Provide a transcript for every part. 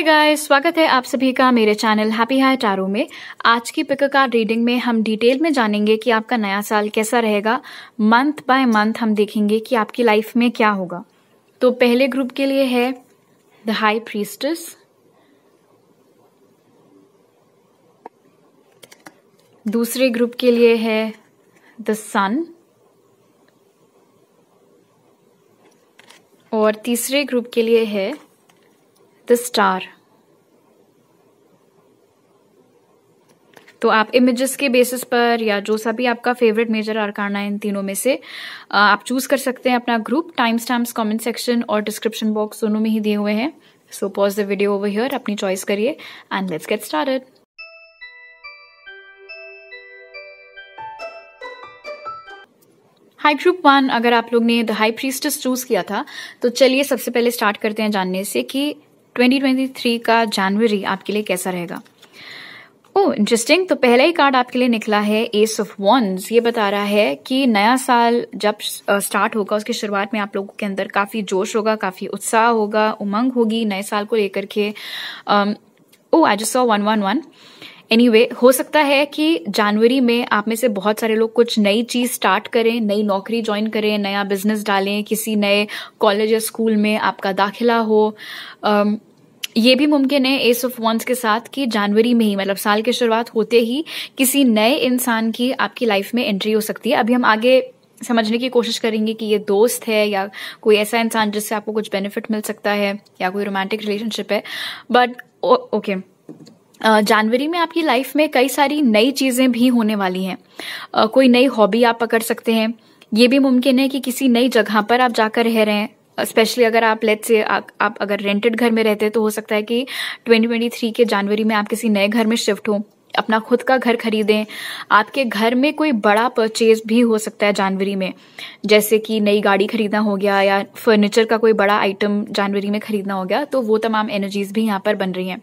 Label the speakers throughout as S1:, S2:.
S1: Hi guys, स्वागत है आप सभी का मेरे चैनल हैप्पी हाई टैरो में। आज की पिक कार्ड रीडिंग में हम डिटेल में जानेंगे कि आपका नया साल कैसा रहेगा। मंथ बाय मंथ हम देखेंगे कि आपकी लाइफ में क्या होगा। तो पहले ग्रुप के लिए है द हाई प्रीस्टेस, दूसरे ग्रुप के लिए है द सन, और तीसरे ग्रुप के लिए है द स्टार। तो आप इमेजेस के बेसिस पर या जो सा भी आपका फेवरेट मेजर आर्काना है इन तीनों में से आप चूज कर सकते हैं अपना group. Time stamps comment section और डिस्क्रिप्शन बॉक्स दोनों में ही दिए हुए हैं। So pause the video over here, अपनी चॉइस करिए and let's get started. High group 1, अगर आप लोग ने द हाई प्रीस्टेस चूज किया था तो चलिए सबसे पहले स्टार्ट करते हैं जानने से कि 2023 का जनवरी आपके लिए कैसा रहेगा। Oh interesting. तो पहला ही कार्ड आपके लिए निकला है एस ऑफ वॉन्ड्स। ये बता रहा है कि नया साल जब स्टार्ट होगा उसकी शुरुआत में आप लोगों के अंदर काफी जोश होगा, काफी उत्साह होगा, उमंग होगी नए साल को लेकर के। ओह आई जस्ट सॉ 111। एनीवे, हो सकता है कि जनवरी में आप में से बहुत सारे लोग कुछ नई चीज स्टार्ट करें, नई नौकरी ज्वाइन करें, नया बिजनेस डालें, किसी नए कॉलेज या स्कूल में आपका दाखिला हो। ये भी मुमकिन है एस ऑफ वॉन्ड्स के साथ कि जनवरी में ही, मतलब साल की शुरुआत होते ही किसी नए इंसान की आपकी लाइफ में एंट्री हो सकती है। अभी हम आगे समझने की कोशिश करेंगे कि ये दोस्त है या कोई ऐसा इंसान जिससे आपको कुछ बेनिफिट मिल सकता है या कोई रोमांटिक रिलेशनशिप है। बट ओके, जनवरी में आपकी लाइफ में कई सारी नई चीजें भी होने वाली हैं। कोई नई हॉबी आप पकड़ सकते हैं। ये भी मुमकिन है कि किसी नई जगह पर आप जाकर रह रहे हैं। स्पेशली अगर आप लेट्स से आप अगर रेंटेड घर में रहते हैं तो हो सकता है कि 2023 के जनवरी में आप किसी नए घर में शिफ्ट हो, अपना खुद का घर खरीदें। आपके घर में कोई बड़ा परचेज भी हो सकता है जनवरी में, जैसे कि नई गाड़ी खरीदना हो गया या फर्नीचर का कोई बड़ा आइटम जनवरी में खरीदना हो गया। तो वो तमाम एनर्जीज भी यहाँ पर बन रही हैं।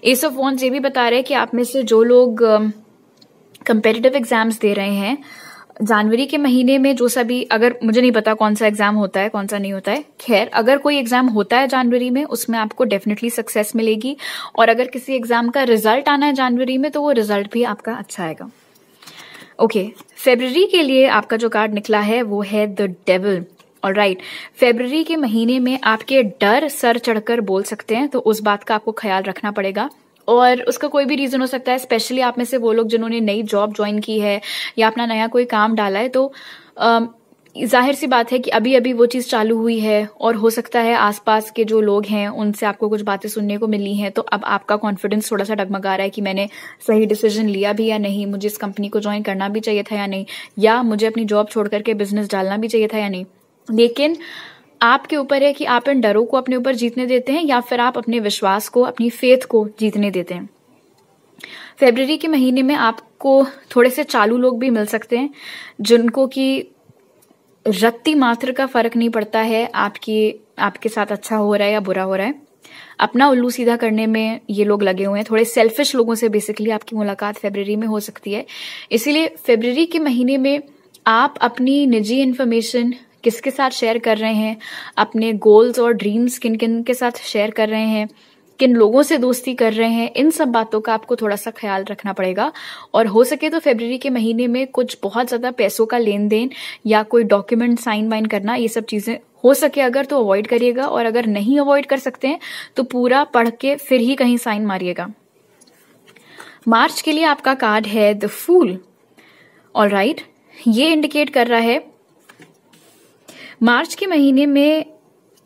S1: एस ऑफ वॉन्ड्स ये भी बता रहे हैं कि आप में से जो लोग कंपेटिटिव एग्जाम्स दे रहे हैं जनवरी के महीने में, जो सभी, अगर मुझे नहीं पता कौन सा एग्जाम होता है कौन सा नहीं होता है, खैर अगर कोई एग्जाम होता है जनवरी में उसमें आपको डेफिनेटली सक्सेस मिलेगी। और अगर किसी एग्जाम का रिजल्ट आना है जनवरी में तो वो रिजल्ट भी आपका अच्छा आएगा। ओके, फरवरी के लिए आपका जो कार्ड निकला है वो है द डेविल। ऑलराइट, फरवरी के महीने में आपके डर सर चढ़कर बोल सकते हैं, तो उस बात का आपको ख्याल रखना पड़ेगा। और उसका कोई भी रीजन हो सकता है, स्पेशली आप में से वो लोग जिन्होंने नई जॉब ज्वाइन की है या अपना नया कोई काम डाला है, तो जाहिर सी बात है कि अभी अभी वो चीज चालू हुई है और हो सकता है आसपास के जो लोग हैं उनसे आपको कुछ बातें सुनने को मिली हैं। तो अब आपका कॉन्फिडेंस थोड़ा सा डगमगा रहा है कि मैंने सही डिसीजन लिया भी या नहीं, मुझे इस कंपनी को ज्वाइन करना भी चाहिए था या नहीं, या मुझे अपनी जॉब छोड़ करके बिजनेस डालना भी चाहिए था या नहीं। लेकिन आपके ऊपर है कि आप इन डरों को अपने ऊपर जीतने देते हैं या फिर आप अपने विश्वास को, अपनी फेथ को जीतने देते हैं। फरवरी के महीने में आपको थोड़े से चालू लोग भी मिल सकते हैं जिनको कि रत्ती मात्र का फर्क नहीं पड़ता है आपके साथ अच्छा हो रहा है या बुरा हो रहा है। अपना उल्लू सीधा करने में ये लोग लगे हुए हैं। थोड़े सेल्फिश लोगों से बेसिकली आपकी मुलाकात फरवरी में हो सकती है। इसीलिए फरवरी के महीने में आप अपनी निजी इन्फॉर्मेशन किसके साथ शेयर कर रहे हैं, अपने गोल्स और ड्रीम्स किन किन के साथ शेयर कर रहे हैं, किन लोगों से दोस्ती कर रहे हैं, इन सब बातों का आपको थोड़ा सा ख्याल रखना पड़ेगा। और हो सके तो फरवरी के महीने में कुछ बहुत ज्यादा पैसों का लेन देन या कोई डॉक्यूमेंट साइन वाइन करना, ये सब चीजें हो सके अगर तो अवॉइड करिएगा। और अगर नहीं अवॉइड कर सकते हैं तो पूरा पढ़ के फिर ही कहीं साइन मारिएगा। मार्च के लिए आपका कार्ड है द फूल। ऑलराइट, ये इंडिकेट कर रहा है मार्च के महीने में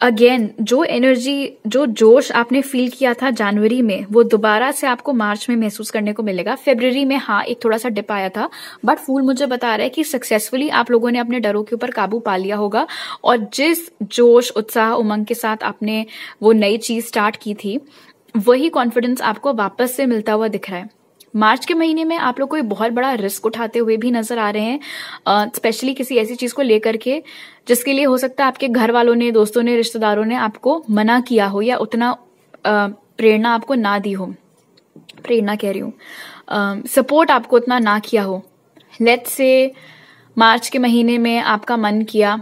S1: अगेन जो एनर्जी, जो जोश आपने फील किया था जनवरी में, वो दोबारा से आपको मार्च में महसूस करने को मिलेगा। फरवरी में हाँ एक थोड़ा सा डिप आया था, बट फूल मुझे बता रहा है कि सक्सेसफुली आप लोगों ने अपने डरों के ऊपर काबू पा लिया होगा। और जिस जोश, उत्साह, उमंग के साथ आपने वो नई चीज स्टार्ट की थी, वही कॉन्फिडेंस आपको वापस से मिलता हुआ दिख रहा है। मार्च के महीने में आप लोग कोई बहुत बड़ा रिस्क उठाते हुए भी नजर आ रहे हैं, स्पेशली किसी ऐसी चीज को लेकर के जिसके लिए हो सकता है आपके घर वालों ने, दोस्तों ने, रिश्तेदारों ने आपको मना किया हो या उतना प्रेरणा आपको ना दी हो, प्रेरणा कह रही हूँ, सपोर्ट आपको उतना ना किया हो। लेट्स से मार्च के महीने में आपका मन किया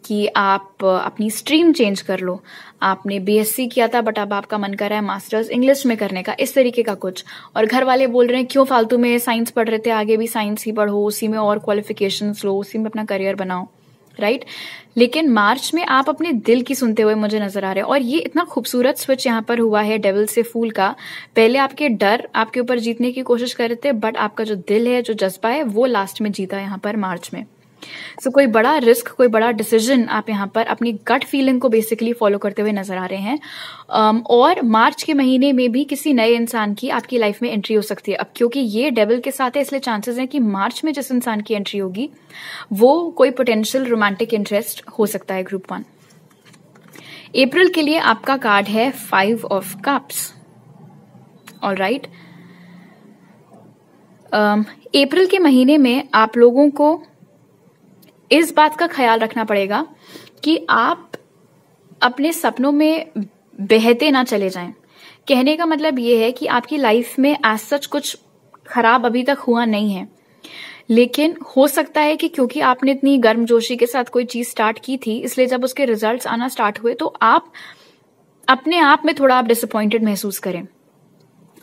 S1: कि आप अपनी स्ट्रीम चेंज कर लो। आपने बीएससी किया था बट अब आपका मन कर रहा है मास्टर्स इंग्लिश में करने का, इस तरीके का कुछ। और घर वाले बोल रहे हैं क्यों फालतू में साइंस पढ़ रहे थे, आगे भी साइंस ही पढ़ो, उसी में और क्वालिफिकेशंस लो, उसी में अपना करियर बनाओ, राइट। लेकिन मार्च में आप अपने दिल की सुनते हुए मुझे नजर आ रहे हैं। और ये इतना खूबसूरत स्विच यहाँ पर हुआ है डेविल से फूल का। पहले आपके डर आपके ऊपर जीतने की कोशिश कर रहे थे, बट आपका जो दिल है, जो जज्बा है, वो लास्ट में जीता यहाँ पर मार्च में। सो कोई बड़ा रिस्क, कोई बड़ा डिसीजन आप यहाँ पर अपनी गट फीलिंग को बेसिकली फॉलो करते हुए नजर आ रहे हैं। और मार्च के महीने में भी किसी नए इंसान की आपकी लाइफ में एंट्री हो सकती है। अब क्योंकि ये डेविल के साथ है, इसलिए चांसेस हैं कि मार्च में जिस इंसान की एंट्री होगी वो कोई पोटेंशियल रोमांटिक इंटरेस्ट हो सकता है, ग्रुप 1। अप्रैल के लिए आपका कार्ड है 5 ऑफ कप्स। ऑलराइट, अप्रैल के महीने में आप लोगों को इस बात का ख्याल रखना पड़ेगा कि आप अपने सपनों में बहते ना चले जाएं। कहने का मतलब ये है कि आपकी लाइफ में एज सच कुछ खराब अभी तक हुआ नहीं है, लेकिन हो सकता है कि क्योंकि आपने इतनी गर्मजोशी के साथ कोई चीज स्टार्ट की थी, इसलिए जब उसके रिजल्ट्स आना स्टार्ट हुए तो आप अपने आप में थोड़ा आप डिसअपॉइंटेड महसूस करें।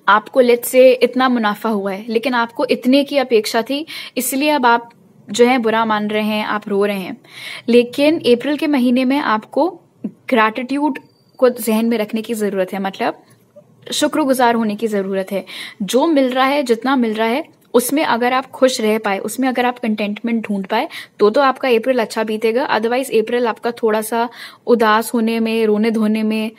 S1: आपको लेट्स से इतना मुनाफा हुआ है, लेकिन आपको इतने की अपेक्षा थी, इसलिए अब आप जो है बुरा मान रहे हैं, आप रो रहे हैं। लेकिन अप्रैल के महीने में आपको ग्रैटिट्यूड को जहन में रखने की जरूरत है, मतलब शुक्रगुजार होने की जरूरत है। जो मिल रहा है, जितना मिल रहा है, उसमें अगर आप खुश रह पाए, उसमें अगर आप कंटेंटमेंट ढूंढ पाए तो आपका अप्रैल अच्छा बीतेगा। अदरवाइज अप्रैल आपका थोड़ा सा उदास होने में, रोने धोने में,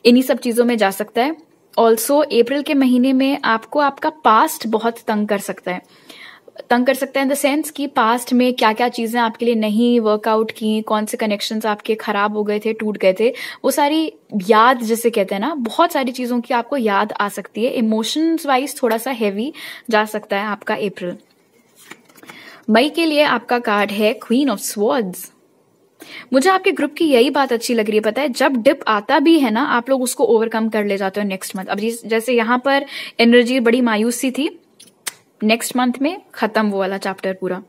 S1: इन्हीं सब चीजों में जा सकता है। ऑल्सो अप्रैल के महीने में आपको आपका पास्ट बहुत तंग कर सकता है इन द सेंस कि पास्ट में क्या क्या चीजें आपके लिए नहीं वर्कआउट की, कौन से कनेक्शंस आपके खराब हो गए थे, टूट गए थे, वो सारी याद जिसे कहते हैं ना, बहुत सारी चीजों की आपको याद आ सकती है। इमोशंस वाइज थोड़ा सा हैवी जा सकता है आपका अप्रैल। मई के लिए आपका कार्ड है क्वीन ऑफ स्वॉर्ड्स। मुझे आपके ग्रुप की यही बात अच्छी लग रही है, पता है, जब डिप आता भी है ना, आप लोग उसको ओवरकम कर ले जाते हो नेक्स्ट मंथ। अब जैसे यहाँ पर एनर्जी बड़ी मायूस सी थी, नेक्स्ट मंथ में खत्म वो वाला चैप्टर पूरा।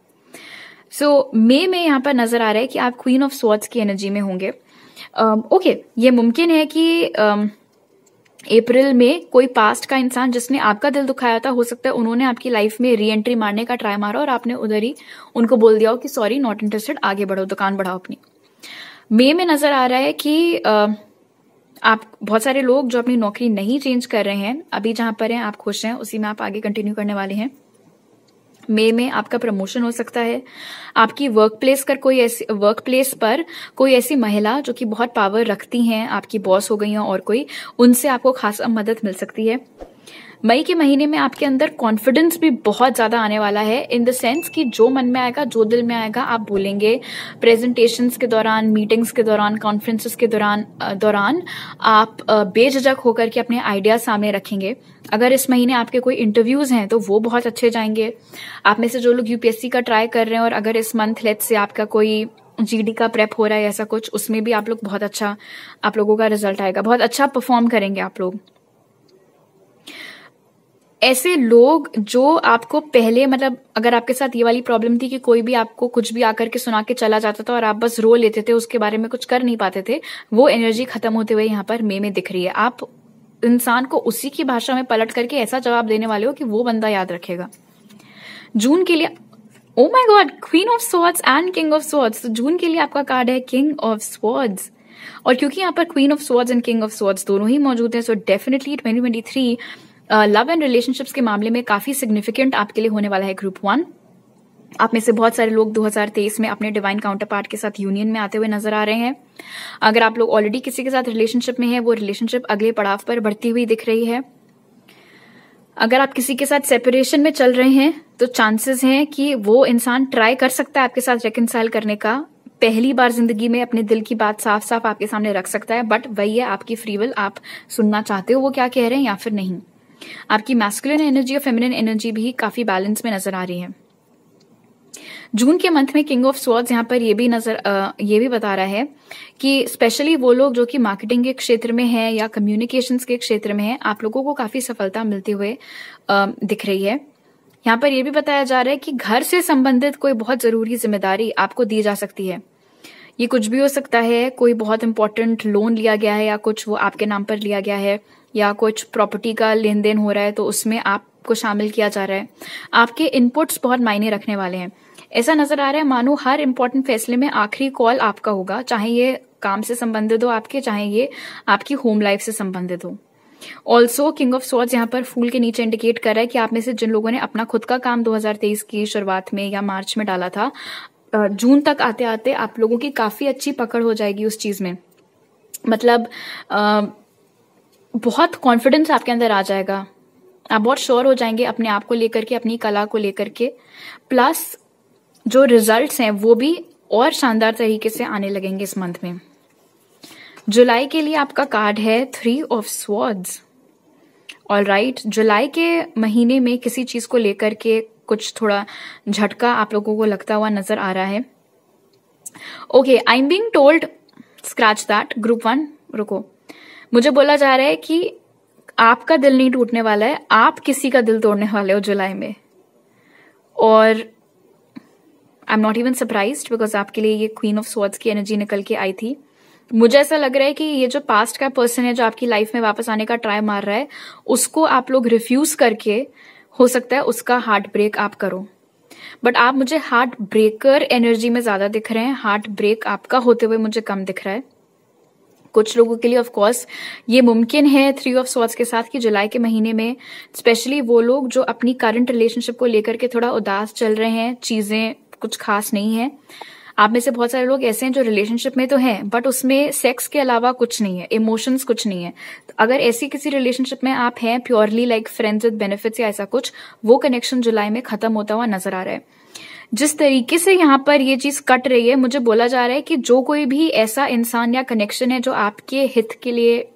S1: सो मई में यहाँ पर नजर आ रहा है कि आप क्वीन ऑफ स्वॉर्ड्स की एनर्जी में होंगे। ओके, ये मुमकिन है कि अप्रैल में कोई पास्ट का इंसान जिसने आपका दिल दुखाया था, हो सकता है उन्होंने आपकी लाइफ में री एंट्री मारने का ट्राई मारा और आपने उधर ही उनको बोल दिया हो कि सॉरी, नॉट इंटरेस्टेड, आगे बढ़ो, दुकान बढ़ाओ अपनी। मई में नजर आ रहा है कि आप बहुत सारे लोग जो अपनी नौकरी नहीं चेंज कर रहे हैं, अभी जहां पर हैं आप खुश हैं, उसी में आप आगे कंटिन्यू करने वाले हैं। मई में आपका प्रमोशन हो सकता है। आपकी वर्क प्लेस पर कोई ऐसी महिला जो कि बहुत पावर रखती हैं, आपकी बॉस हो गई हैं और कोई, उनसे आपको खासा मदद मिल सकती है। मई के महीने में आपके अंदर कॉन्फिडेंस भी बहुत ज्यादा आने वाला है, इन द सेंस कि जो मन में आएगा, जो दिल में आएगा, आप बोलेंगे। प्रेजेंटेशंस के दौरान, मीटिंग्स के दौरान, कॉन्फ्रेंसेस के दौरान आप बेझिझक होकर के अपने आइडिया सामने रखेंगे। अगर इस महीने आपके कोई इंटरव्यूज हैं तो वो बहुत अच्छे जाएंगे। आप में से जो लोग यूपीएससी का ट्राई कर रहे हैं और अगर इस मंथ लेट्स से आपका कोई जीडी का प्रेप हो रहा है, ऐसा कुछ, उसमें भी आप लोग बहुत अच्छा, आप लोगों का रिजल्ट आएगा, बहुत अच्छा परफॉर्म करेंगे आप लोग। ऐसे लोग जो आपको पहले, मतलब अगर आपके साथ ये वाली प्रॉब्लम थी कि कोई भी आपको कुछ भी आकर के सुना के चला जाता था और आप बस रो लेते थे, उसके बारे में कुछ कर नहीं पाते थे, वो एनर्जी खत्म होते हुए यहाँ पर मई में दिख रही है। आप इंसान को उसी की भाषा में पलट करके ऐसा जवाब देने वाले हो कि वो बंदा याद रखेगा। जून के लिए, oh my God, queen of swords and king of swords. तो जून के लिए आपका कार्ड है किंग ऑफ स्वॉर्ड्स, और क्योंकि यहाँ पर queen of swords and king of swords दोनों ही मौजूद है, so definitely 2023 love and relationships के मामले में काफी सिग्निफिकेंट आपके लिए होने वाला है ग्रुप 1। आप में से बहुत सारे लोग 2023 में अपने डिवाइन काउंटर पार्ट के साथ यूनियन में आते हुए नजर आ रहे हैं। अगर आप लोग ऑलरेडी किसी के साथ रिलेशनशिप में हैं, वो रिलेशनशिप अगले पड़ाव पर बढ़ती हुई दिख रही है। अगर आप किसी के साथ सेपरेशन में चल रहे हैं तो चांसेस हैं कि वो इंसान ट्राई कर सकता है आपके साथ रेकनसाइल करने का, पहली बार जिंदगी में अपने दिल की बात साफ साफ आपके सामने रख सकता है, बट वही है आपकी फ्री विल, आप सुनना चाहते हो वो क्या कह रहे हैं या फिर नहीं। आपकी मैस्कुलिन एनर्जी और फेमिनिन एनर्जी भी काफी बैलेंस में नजर आ रही है। जून के मंथ में किंग ऑफ स्वॉर्ड्स यहाँ पर ये भी बता रहा है कि स्पेशली वो लोग जो कि मार्केटिंग के क्षेत्र में हैं या कम्युनिकेशंस के क्षेत्र में हैं, आप लोगों को काफी सफलता मिलते हुए दिख रही है। यहाँ पर यह भी बताया जा रहा है कि घर से संबंधित कोई बहुत जरूरी जिम्मेदारी आपको दी जा सकती है। ये कुछ भी हो सकता है, कोई बहुत इंपॉर्टेंट लोन लिया गया है या कुछ वो आपके नाम पर लिया गया है, या कुछ प्रॉपर्टी का लेन देन हो रहा है तो उसमें आपको शामिल किया जा रहा है। आपके इनपुट्स बहुत मायने रखने वाले हैं। ऐसा नजर आ रहा है मानो हर इंपॉर्टेंट फैसले में आखिरी कॉल आपका होगा, चाहे ये काम से संबंधित हो आपके, चाहे ये आपकी होम लाइफ से संबंधित हो। ऑल्सो किंग ऑफ स्वॉर्ड्स यहाँ पर फूल के नीचे इंडिकेट कर रहा है कि आप में से जिन लोगों ने अपना खुद का काम 2023 की शुरुआत में या मार्च में डाला था, जून तक आते आते आप लोगों की काफी अच्छी पकड़ हो जाएगी उस चीज में। मतलब बहुत कॉन्फिडेंस आपके अंदर आ जाएगा, आप बहुत श्योर हो जाएंगे अपने आप को लेकर के, अपनी कला को लेकर के। प्लस जो रिजल्ट्स हैं वो भी और शानदार तरीके से आने लगेंगे इस मंथ में। जुलाई के लिए आपका कार्ड है 3 ऑफ स्वॉर्ड्स। ऑलराइट, जुलाई के महीने में किसी चीज को लेकर के कुछ थोड़ा झटका आप लोगों को लगता हुआ नजर आ रहा है। Okay, I am being told, scratch that, group 1 रुको। मुझे बोला जा रहा है कि आपका दिल नहीं टूटने वाला है, आप किसी का दिल तोड़ने वाले हो जुलाई में। और I am not even surprised because आपके लिए ये क्वीन ऑफ स्वॉर्ड्स की एनर्जी निकल के आई थी। मुझे ऐसा लग रहा है कि ये जो पास्ट का पर्सन है जो आपकी लाइफ में वापस आने का ट्राई मार रहा है, उसको आप लोग रिफ्यूज करके हो सकता है उसका हार्ट ब्रेक आप करो। बट आप मुझे हार्ट ब्रेकर एनर्जी में ज्यादा दिख रहे हैं, हार्ट ब्रेक आपका होते हुए मुझे कम दिख रहा है। कुछ लोगों के लिए ऑफ कोर्स ये मुमकिन है 3 ऑफ स्वॉर्ड्स के साथ कि जुलाई के महीने में स्पेशली वो लोग जो अपनी करंट रिलेशनशिप को लेकर के थोड़ा उदास चल रहे हैं, चीजें कुछ खास नहीं है। आप में से बहुत सारे लोग ऐसे हैं जो रिलेशनशिप में तो हैं बट उसमें सेक्स के अलावा कुछ नहीं है, इमोशंस कुछ नहीं है। तो अगर ऐसी किसी रिलेशनशिप में आप हैं, purely like friends with benefits या ऐसा कुछ, वो कनेक्शन जुलाई में खत्म होता हुआ नजर आ रहा है। जिस तरीके से यहाँ पर ये चीज कट रही है, मुझे बोला जा रहा है कि जो कोई भी ऐसा इंसान या कनेक्शन है जो आपके हित के लिए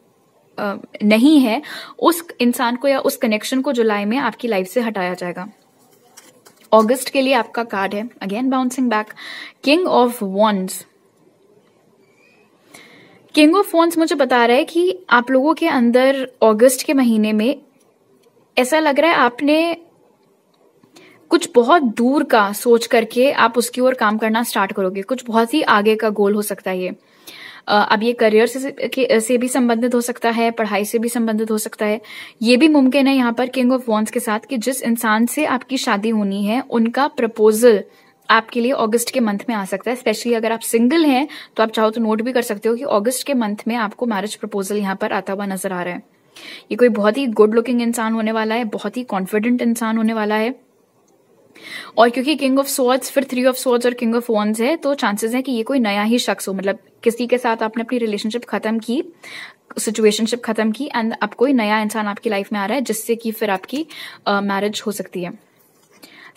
S1: नहीं है, उस इंसान को या उस कनेक्शन को जुलाई में आपकी लाइफ से हटाया जाएगा। अगस्त के लिए आपका कार्ड है, again bouncing back, king of wands. King of wands मुझे बता रहा है कि आप लोगों के अंदर अगस्त के महीने में ऐसा लग रहा है आपने कुछ बहुत दूर का सोच करके आप उसकी ओर काम करना स्टार्ट करोगे। कुछ बहुत ही आगे का गोल हो सकता है ये। अब ये करियर से भी संबंधित हो सकता है, पढ़ाई से भी संबंधित हो सकता है। ये भी मुमकिन है यहाँ पर किंग ऑफ वॉन्ड्स के साथ कि जिस इंसान से आपकी शादी होनी है उनका प्रपोजल आपके लिए अगस्त के मंथ में आ सकता है। स्पेशली अगर आप सिंगल हैं तो आप चाहो तो नोट भी कर सकते हो कि अगस्त के मंथ में आपको मैरिज प्रपोजल यहाँ पर आता हुआ नजर आ रहा है। ये कोई बहुत ही गुड लुकिंग इंसान होने वाला है, बहुत ही कॉन्फिडेंट इंसान होने वाला है। और क्योंकि किंग ऑफ स्वॉर्ड्स फिर 3 ऑफ स्वॉर्ड्स और किंग ऑफ वॉन्ड्स है, तो चांसेस है कि ये कोई नया ही शख्स हो। मतलब किसी के साथ आपने अपनी रिलेशनशिप खत्म की, सिचुएशनशिप खत्म की, एंड अब कोई नया इंसान आपकी लाइफ में आ रहा है जिससे कि फिर आपकी मैरिज हो सकती है।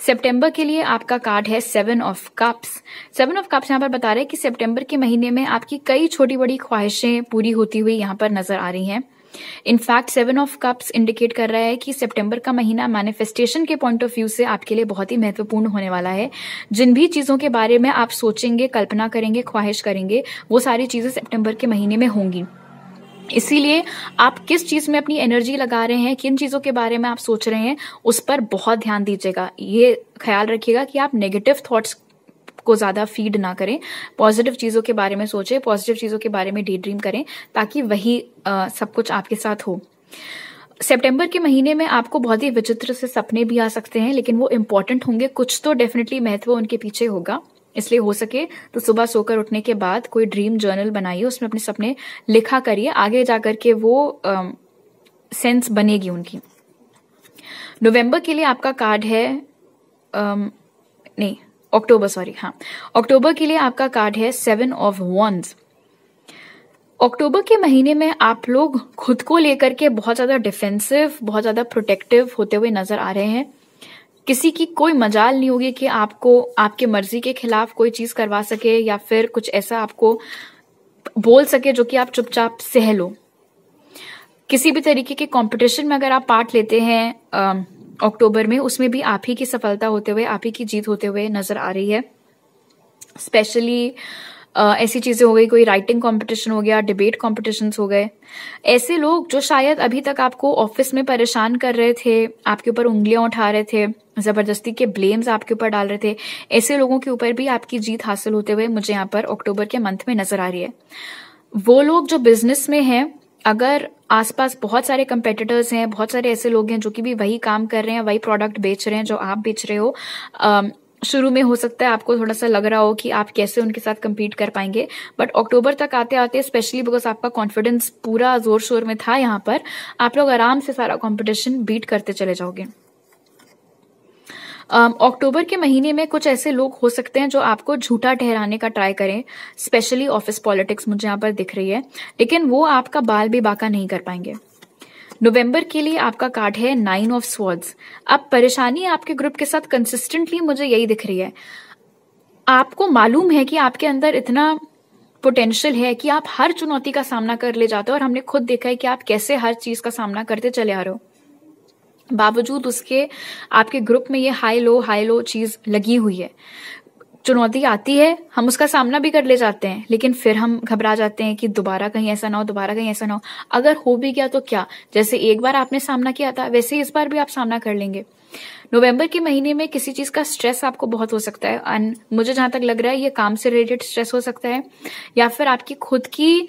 S1: सितंबर के लिए आपका कार्ड है 7 ऑफ कप्स। 7 ऑफ कप्स यहाँ पर बता रहे हैं कि सितंबर के महीने में आपकी कई छोटी बड़ी ख्वाहिशें पूरी होती हुई यहाँ पर नजर आ रही हैं। इनफैक्ट 7 ऑफ कप्स इंडिकेट कर रहा है कि सितंबर का महीना मैनिफेस्टेशन के पॉइंट ऑफ व्यू से आपके लिए बहुत ही महत्वपूर्ण होने वाला है। जिन भी चीजों के बारे में आप सोचेंगे, कल्पना करेंगे, ख्वाहिश करेंगे, वो सारी चीजें सितंबर के महीने में होंगी। इसीलिए आप किस चीज में अपनी एनर्जी लगा रहे हैं, किन चीजों के बारे में आप सोच रहे हैं, उस पर बहुत ध्यान दीजिएगा। ये ख्याल रखिएगा कि आप नेगेटिव थॉट्स को ज्यादा फीड ना करें, पॉजिटिव चीजों के बारे में सोचें, पॉजिटिव चीजों के बारे में डे ड्रीम करें, ताकि वही सब कुछ आपके साथ हो। सितंबर के महीने में आपको बहुत ही विचित्र से सपने भी आ सकते हैं, लेकिन वो इंपॉर्टेंट होंगे, कुछ तो डेफिनेटली महत्व उनके पीछे होगा। इसलिए हो सके तो सुबह सोकर उठने के बाद कोई ड्रीम जर्नल बनाइए, उसमें अपने सपने लिखा करिए, आगे जाकर के वो सेंस बनेगी उनकी। नवंबर के लिए आपका कार्ड है अक्टूबर के लिए आपका कार्ड है 7 ऑफ वॉन्ड्स। अक्टूबर के महीने में आप लोग खुद को लेकर के बहुत ज्यादा डिफेंसिव, बहुत ज्यादा प्रोटेक्टिव होते हुए नजर आ रहे हैं। किसी की कोई मजाल नहीं होगी कि आपको आपके मर्जी के खिलाफ कोई चीज करवा सके या फिर कुछ ऐसा आपको बोल सके जो कि आप चुपचाप सह लो। किसी भी तरीके के कंपटीशन में अगर आप पार्ट लेते हैं अक्टूबर में, उसमें भी आप ही की सफलता होते हुए, आप ही की जीत होते हुए नजर आ रही है। स्पेशली ऐसी चीजें हो गई, कोई राइटिंग कंपटीशन हो गया, डिबेट कॉम्पिटिशन्स हो गए। ऐसे लोग जो शायद अभी तक आपको ऑफिस में परेशान कर रहे थे, आपके ऊपर उंगलियां उठा रहे थे, जबरदस्ती के ब्लेम्स आपके ऊपर डाल रहे थे, ऐसे लोगों के ऊपर भी आपकी जीत हासिल होते हुए मुझे यहाँ पर अक्टूबर के मंथ में नजर आ रही है। वो लोग जो बिजनेस में हैं, अगर आसपास बहुत सारे कंपेटिटर्स हैं, बहुत सारे ऐसे लोग हैं जो कि भी वही काम कर रहे हैं, वही प्रोडक्ट बेच रहे हैं जो आप बेच रहे हो, शुरू में हो सकता है आपको थोड़ा सा लग रहा हो कि आप कैसे उनके साथ compete कर पाएंगे, बट अक्टूबर तक आते आते, स्पेशली बिकॉज आपका कॉन्फिडेंस पूरा जोर शोर में था यहाँ पर, आप लोग आराम से सारा कॉम्पिटिशन बीट करते चले जाओगे। अक्टूबर के महीने में कुछ ऐसे लोग हो सकते हैं जो आपको झूठा ठहराने का ट्राई करें, स्पेशली ऑफिस पॉलिटिक्स मुझे यहाँ पर दिख रही है, लेकिन वो आपका बाल भी बाका नहीं कर पाएंगे। नवंबर के लिए आपका कार्ड है 9 ऑफ स्वॉर्ड्स। अब परेशानी आपके ग्रुप के साथ कंसिस्टेंटली मुझे यही दिख रही है। आपको मालूम है कि आपके अंदर इतना पोटेंशियल है कि आप हर चुनौती का सामना कर ले जाते हो, और हमने खुद देखा है कि आप कैसे हर चीज का सामना करते चले आ रहे हो। बावजूद उसके आपके ग्रुप में ये हाई लो चीज लगी हुई है। चुनौती आती है, हम उसका सामना भी कर ले जाते हैं, लेकिन फिर हम घबरा जाते हैं कि दोबारा कहीं ऐसा ना हो, दोबारा कहीं ऐसा ना हो। अगर हो भी गया तो क्या, जैसे एक बार आपने सामना किया था वैसे ही इस बार भी आप सामना कर लेंगे। नवंबर के महीने में किसी चीज का स्ट्रेस आपको बहुत हो सकता है, एंड मुझे जहां तक लग रहा है ये काम से रिलेटेड स्ट्रेस हो सकता है, या फिर आपकी खुद की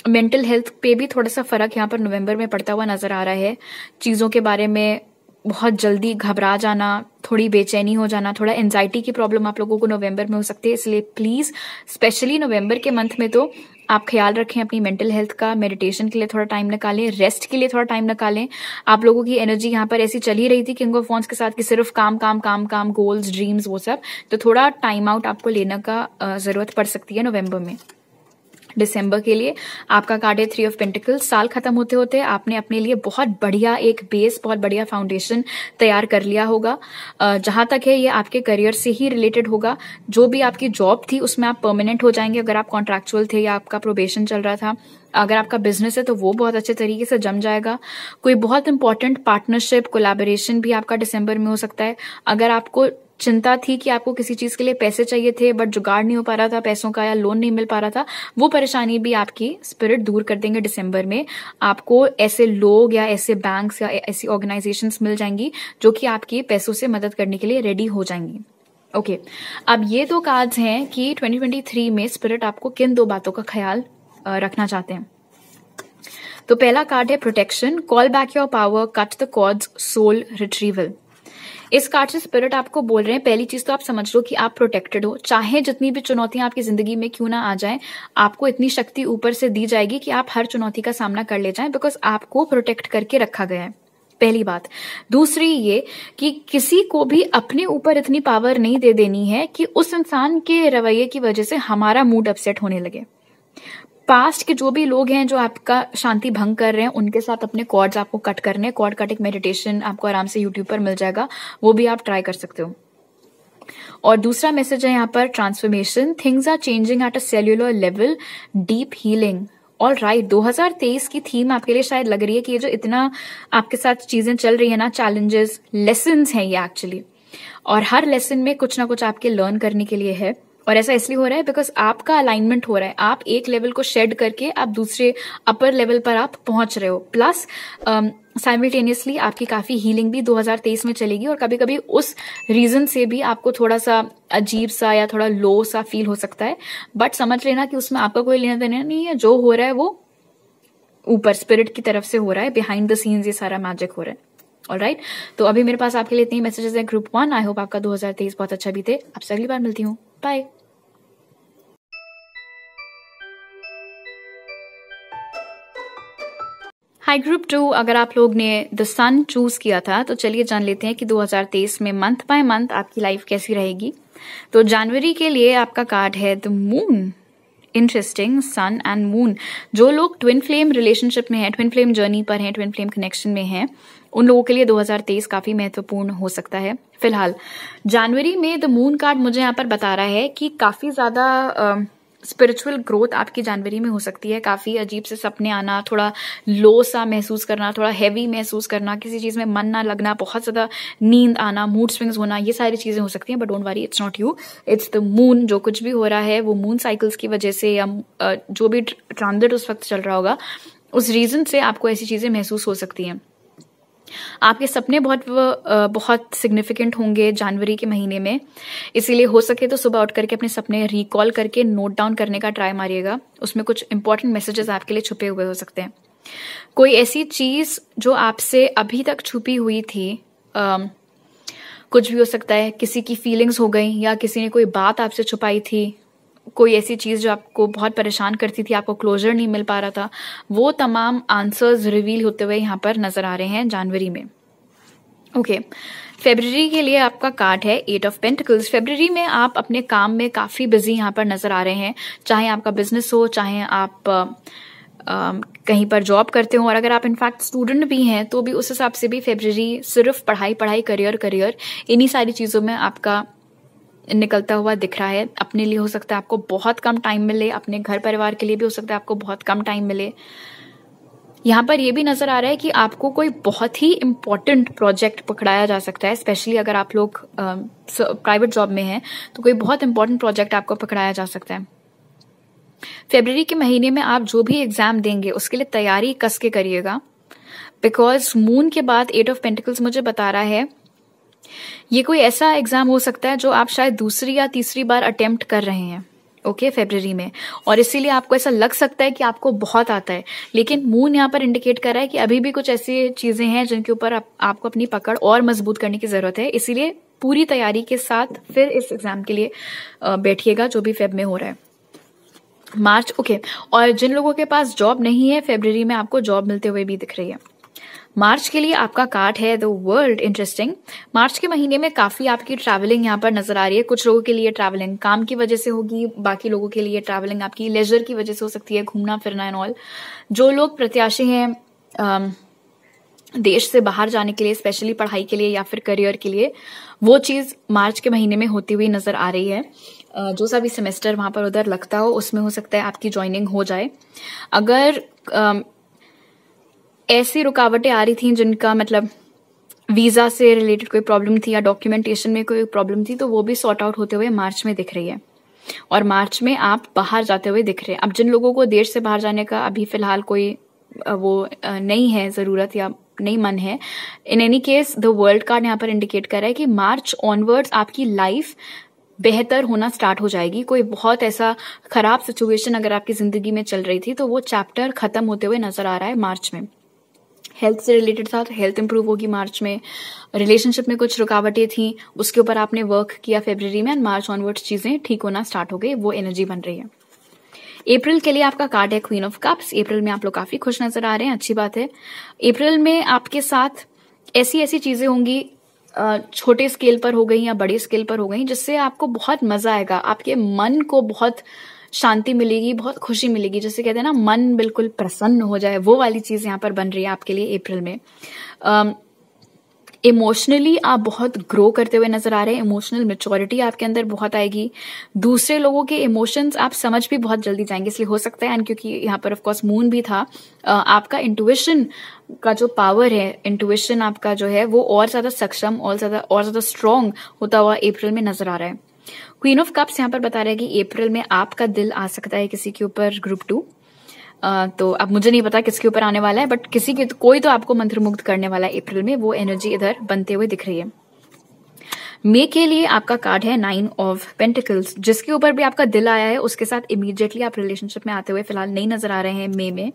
S1: मेंटल हेल्थ पे भी थोड़ा सा फर्क यहाँ पर नवंबर में पड़ता हुआ नजर आ रहा है। चीजों के बारे में बहुत जल्दी घबरा जाना, थोड़ी बेचैनी हो जाना, थोड़ा एंजाइटी की प्रॉब्लम आप लोगों को नवंबर में हो सकती है। इसलिए प्लीज स्पेशली नवंबर के मंथ में तो आप ख्याल रखें अपनी मेंटल हेल्थ का। मेडिटेशन के लिए थोड़ा टाइम निकालें, रेस्ट के लिए थोड़ा टाइम निकालें। आप लोगों की एनर्जी यहाँ पर ऐसी चली रही थी किंग ऑफ वॉन्ड्स के साथ कि सिर्फ काम काम काम काम, गोल्स, ड्रीम्स, वो सब, तो थोड़ा टाइम आउट आपको लेने का जरूरत पड़ सकती है नवंबर में। दिसंबर के लिए आपका कार्ड है 3 ऑफ पेंटिकल्स। साल खत्म होते होते आपने अपने लिए बहुत बढ़िया एक बेस, बहुत बढ़िया फाउंडेशन तैयार कर लिया होगा। जहां तक है ये आपके करियर से ही रिलेटेड होगा। जो भी आपकी जॉब थी उसमें आप परमानेंट हो जाएंगे, अगर आप कॉन्ट्रैक्चुअल थे या आपका प्रोबेशन चल रहा था। अगर आपका बिजनेस है तो वो बहुत अच्छे तरीके से जम जाएगा। कोई बहुत इंपॉर्टेंट पार्टनरशिप, कोलैबोरेशन भी आपका दिसंबर में हो सकता है। अगर आपको चिंता थी कि आपको किसी चीज के लिए पैसे चाहिए थे बट जुगाड़ नहीं हो पा रहा था पैसों का, या लोन नहीं मिल पा रहा था, वो परेशानी भी आपकी स्पिरिट दूर कर देंगे दिसंबर में। आपको ऐसे लोग या ऐसे बैंक्स या ऐसी ऑर्गेनाइजेशंस मिल जाएंगी जो कि आपकी पैसों से मदद करने के लिए रेडी हो जाएंगी। ओके, अब ये दो कार्ड्स हैं कि 2023 में स्पिरिट आपको किन दो बातों का ख्याल रखना चाहते हैं। तो पहला कार्ड है protection, call back your power, cut the cords, soul retrieval. इस कार्ड से स्पिरिट आपको बोल रहे हैं, पहली चीज तो आप समझ लो कि आप प्रोटेक्टेड हो। चाहे जितनी भी चुनौतियां आपकी जिंदगी में क्यों ना आ जाएं, आपको इतनी शक्ति ऊपर से दी जाएगी कि आप हर चुनौती का सामना कर ले जाएं, बिकॉज आपको प्रोटेक्ट करके रखा गया है। पहली बात। दूसरी ये कि किसी को भी अपने ऊपर इतनी पावर नहीं दे देनी है कि उस इंसान के रवैये की वजह से हमारा मूड अपसेट होने लगे। पास्ट के जो भी लोग हैं जो आपका शांति भंग कर रहे हैं, उनके साथ अपने कॉर्ड्स आपको कट करने। कॉर्ड कटिंग मेडिटेशन आपको आराम से यूट्यूब पर मिल जाएगा, वो भी आप ट्राई कर सकते हो। और दूसरा मैसेज है यहाँ पर transformation, things are changing at a cellular level, deep healing. All right, 2023 की थीम आपके लिए शायद लग रही है कि ये जो इतना आपके साथ चीजें चल रही है ना, चैलेंजेस, लेसन्स हैं ये एक्चुअली, और हर लेसन में कुछ ना कुछ आपके लर्न करने के लिए है। और ऐसा इसलिए हो रहा है बिकॉज आपका अलाइनमेंट हो रहा है, आप एक लेवल को शेड करके आप दूसरे अपर लेवल पर आप पहुंच रहे हो। प्लस साइमल्टेनियसली आपकी काफी हीलिंग भी 2023 में चलेगी, और कभी कभी उस रीजन से भी आपको थोड़ा सा अजीब सा या थोड़ा लो सा फील हो सकता है, बट समझ लेना कि उसमें आपका कोई लेना देना नहीं है। जो हो रहा है वो ऊपर स्पिरिट की तरफ से हो रहा है, बिहाइंड द सीन्स ये सारा मैजिक हो रहा है। ऑलराइट, तो अभी मेरे पास आपके लिए इतनी मैसेजेस हैं ग्रुप 1। आई होप आपका 2023 बहुत अच्छा बीते। आपसे अगली बार मिलती हूँ, बाय। हाई ग्रुप 2, अगर आप लोग ने द सन चूज किया था तो चलिए जान लेते हैं कि 2023 में मंथ बाय मंथ आपकी लाइफ कैसी रहेगी। तो जनवरी के लिए आपका कार्ड है the moon. Interesting, sun and moon. जो लोग ट्विन फ्लेम रिलेशनशिप में हैं, ट्विन फ्लेम जर्नी पर हैं, ट्विन फ्लेम कनेक्शन में हैं, उन लोगों के लिए 2023 काफी महत्वपूर्ण हो सकता है। फिलहाल जनवरी में द मून कार्ड मुझे यहाँ पर बता रहा है कि काफी ज्यादा स्पिरिचुअल ग्रोथ आपकी जनवरी में हो सकती है। काफी अजीब से सपने आना, थोड़ा लो सा महसूस करना, थोड़ा हैवी महसूस करना, किसी चीज में मन ना लगना, बहुत ज्यादा नींद आना, मूड स्विंग्स होना, ये सारी चीजें हो सकती हैं। But don't worry, it's not you, it's the moon. जो कुछ भी हो रहा है वो मून साइकिल्स की वजह से या जो भी ट्रांजिट उस वक्त चल रहा होगा उस रीजन से आपको ऐसी चीजें महसूस हो सकती हैं। आपके सपने बहुत सिग्निफिकेंट होंगे जनवरी के महीने में, इसीलिए हो सके तो सुबह उठ करके अपने सपने रिकॉल करके नोट डाउन करने का ट्राई मारिएगा। उसमें कुछ इंपॉर्टेंट मैसेजेस आपके लिए छुपे हुए हो सकते हैं। कोई ऐसी चीज जो आपसे अभी तक छुपी हुई थी, कुछ भी हो सकता है, किसी की फीलिंग्स हो गई या किसी ने कोई बात आपसे छुपाई थी, कोई ऐसी चीज जो आपको बहुत परेशान करती थी, आपको क्लोजर नहीं मिल पा रहा था, वो तमाम आंसर्स रिवील होते हुए यहाँ पर नजर आ रहे हैं जनवरी में। ओके, फरवरी के लिए आपका कार्ड है 8 ऑफ पेंटिकल्स। फरवरी में आप अपने काम में काफी बिजी यहाँ पर नजर आ रहे हैं, चाहे आपका बिजनेस हो, चाहे आप कहीं पर जॉब करते हो, और अगर आप इनफैक्ट स्टूडेंट भी हैं तो भी उस हिसाब से भी फरवरी सिर्फ पढ़ाई पढ़ाई, करियर इन्हीं सारी चीजों में आपका निकलता हुआ दिख रहा है। अपने लिए हो सकता है आपको बहुत कम टाइम मिले, अपने घर परिवार के लिए भी हो सकता है आपको बहुत कम टाइम मिले। यहाँ पर ये भी नजर आ रहा है कि आपको कोई बहुत ही इंपॉर्टेंट प्रोजेक्ट पकड़ाया जा सकता है, स्पेशली अगर आप लोग प्राइवेट जॉब में हैं तो कोई बहुत इंपॉर्टेंट प्रोजेक्ट आपको पकड़ाया जा सकता है। फरवरी के महीने में आप जो भी एग्जाम देंगे उसके लिए तैयारी कस के करिएगा, बिकॉज मून के बाद 8 ऑफ पेंटिकल्स मुझे बता रहा है ये कोई ऐसा एग्जाम हो सकता है जो आप शायद दूसरी या तीसरी बार अटेम्प्ट कर रहे हैं, ओके, फरवरी में, और इसीलिए आपको ऐसा लग सकता है कि आपको बहुत आता है, लेकिन मून यहाँ पर इंडिकेट कर रहा है कि अभी भी कुछ ऐसी चीजें हैं जिनके ऊपर आपको अपनी पकड़ और मजबूत करने की जरूरत है। इसीलिए पूरी तैयारी के साथ फिर इस एग्जाम के लिए बैठिएगा जो भी फेब में हो रहा है। मार्च, ओके, और जिन लोगों के पास जॉब नहीं है फरवरी में आपको जॉब मिलते हुए भी दिख रही है। मार्च के लिए आपका कार्ड है द वर्ल्ड। इंटरेस्टिंग, मार्च के महीने में काफी आपकी ट्रैवलिंग यहाँ पर नजर आ रही है। कुछ लोगों के लिए ट्रैवलिंग काम की वजह से होगी, बाकी लोगों के लिए ट्रैवलिंग आपकी लेजर की वजह से हो सकती है, घूमना फिरना एंड ऑल। जो लोग प्रत्याशी हैं देश से बाहर जाने के लिए, स्पेशली पढ़ाई के लिए या फिर करियर के लिए, वो चीज मार्च के महीने में होती हुई नजर आ रही है। जो सा भी सेमेस्टर वहां पर उधर लगता हो उसमें हो सकता है आपकी ज्वाइनिंग हो जाए। अगर ऐसी रुकावटें आ रही थी जिनका मतलब वीजा से रिलेटेड कोई प्रॉब्लम थी या डॉक्यूमेंटेशन में कोई प्रॉब्लम थी, तो वो भी सॉर्ट आउट होते हुए मार्च में दिख रही है, और मार्च में आप बाहर जाते हुए दिख रहे हैं। अब जिन लोगों को देश से बाहर जाने का अभी फिलहाल कोई वो नहीं है जरूरत या नहीं मन है, in any case the world card यहाँ पर इंडिकेट कर रहा है कि मार्च ऑनवर्ड्स आपकी लाइफ बेहतर होना स्टार्ट हो जाएगी। कोई बहुत ऐसा खराब सिचुएशन अगर आपकी जिंदगी में चल रही थी तो वो चैप्टर खत्म होते हुए नजर आ रहा है मार्च में। हेल्थ से रिलेटेड था तो हेल्थ इंप्रूव होगी मार्च में। रिलेशनशिप में कुछ रुकावटें थी उसके ऊपर आपने वर्क किया फरवरी में, एंड मार्च ऑनवर्ड्स चीजें ठीक होना स्टार्ट हो गई, वो एनर्जी बन रही है। अप्रैल के लिए आपका कार्ड है क्वीन ऑफ कप्स। अप्रैल में आप लोग काफी खुश नजर आ रहे हैं, अच्छी बात है। अप्रैल में आपके साथ ऐसी ऐसी चीजें होंगी, छोटे स्केल पर हो गई या बड़े स्केल पर हो गई, जिससे आपको बहुत मजा आएगा, आपके मन को बहुत शांति मिलेगी, बहुत खुशी मिलेगी, जैसे कहते हैं ना मन बिल्कुल प्रसन्न हो जाए, वो वाली चीज यहाँ पर बन रही है आपके लिए अप्रैल में। इमोशनली आप बहुत ग्रो करते हुए नजर आ रहे हैं, इमोशनल मैच्योरिटी आपके अंदर बहुत आएगी, दूसरे लोगों के इमोशंस आप समझ भी बहुत जल्दी जाएंगे, इसलिए हो सकता है, एंड क्योंकि यहाँ पर ऑफ कोर्स मून भी था, आपका इंट्यूशन का जो पावर है, इंट्यूशन आपका जो है वो और ज्यादा सक्षम और ज्यादा स्ट्रांग होता हुआ अप्रैल में नजर आ रहा है। क्वीन ऑफ कप्स यहाँ पर बता रहा है कि अप्रैल में आपका दिल आ सकता है किसी के ऊपर, ग्रुप 2, तो अब मुझे नहीं पता किसके ऊपर आने वाला है, बट किसी के कोई तो आपको मंत्रमुग्ध करने वाला है अप्रैल में, वो एनर्जी इधर बनते हुए दिख रही है। मे के लिए आपका कार्ड है 9 ऑफ पेंटिकल्स। जिसके ऊपर भी आपका दिल आया है उसके साथ इमीडिएटली आप रिलेशनशिप में आते हुए फिलहाल नहीं नजर आ रहे हैं मे में।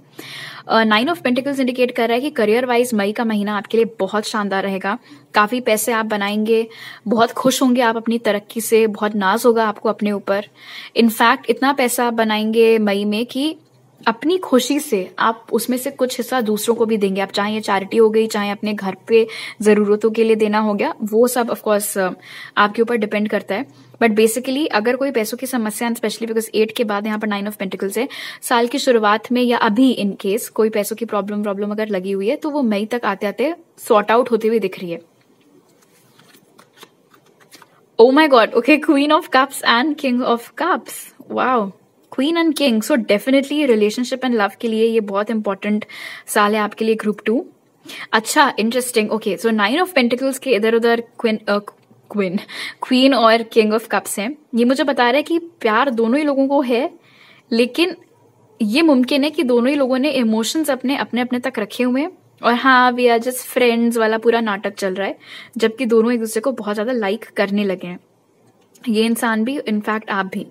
S1: 9 ऑफ पेंटिकल्स इंडिकेट कर रहा है कि करियर वाइज मई का महीना आपके लिए बहुत शानदार रहेगा, काफी पैसे आप बनाएंगे, बहुत खुश होंगे आप अपनी तरक्की से, बहुत नाज होगा आपको अपने ऊपर। इनफैक्ट इतना पैसा आप बनाएंगे मई में कि अपनी खुशी से आप उसमें से कुछ हिस्सा दूसरों को भी देंगे, आप चाहे ये चैरिटी हो गई, चाहे अपने घर पे जरूरतों के लिए देना हो गया, वो सब ऑफ कोर्स आपके ऊपर डिपेंड करता है। बट बेसिकली अगर कोई पैसों की समस्या, स्पेशली बिकॉज 8 के बाद यहाँ पर 9 ऑफ पेंटिकल्स है, साल की शुरुआत में या अभी इन केस कोई पैसों की प्रॉब्लम अगर लगी हुई है तो वो मई तक आते आते सॉर्ट आउट होती हुई दिख रही है। Oh my god, okay, queen of cups and king of cups, wow, queen and king, so definitely relationship and love के लिए ये बहुत इंपॉर्टेंट साल है आपके लिए ग्रुप 2। अच्छा, interesting. Okay, so 9 of pentacles के इधर उधर क्वीन और किंग ऑफ कप्स हैं। ये मुझे बता रहा है कि प्यार दोनों ही लोगों को है, लेकिन ये मुमकिन है कि दोनों ही लोगों ने इमोशंस अपने अपने तक रखे हुए हैं, और हाँ, वी आर जस्ट फ्रेंड्स वाला पूरा नाटक चल रहा है, जबकि दोनों एक दूसरे को बहुत ज्यादा लाइक करने लगे हैं, ये इंसान भी, इनफैक्ट आप भी।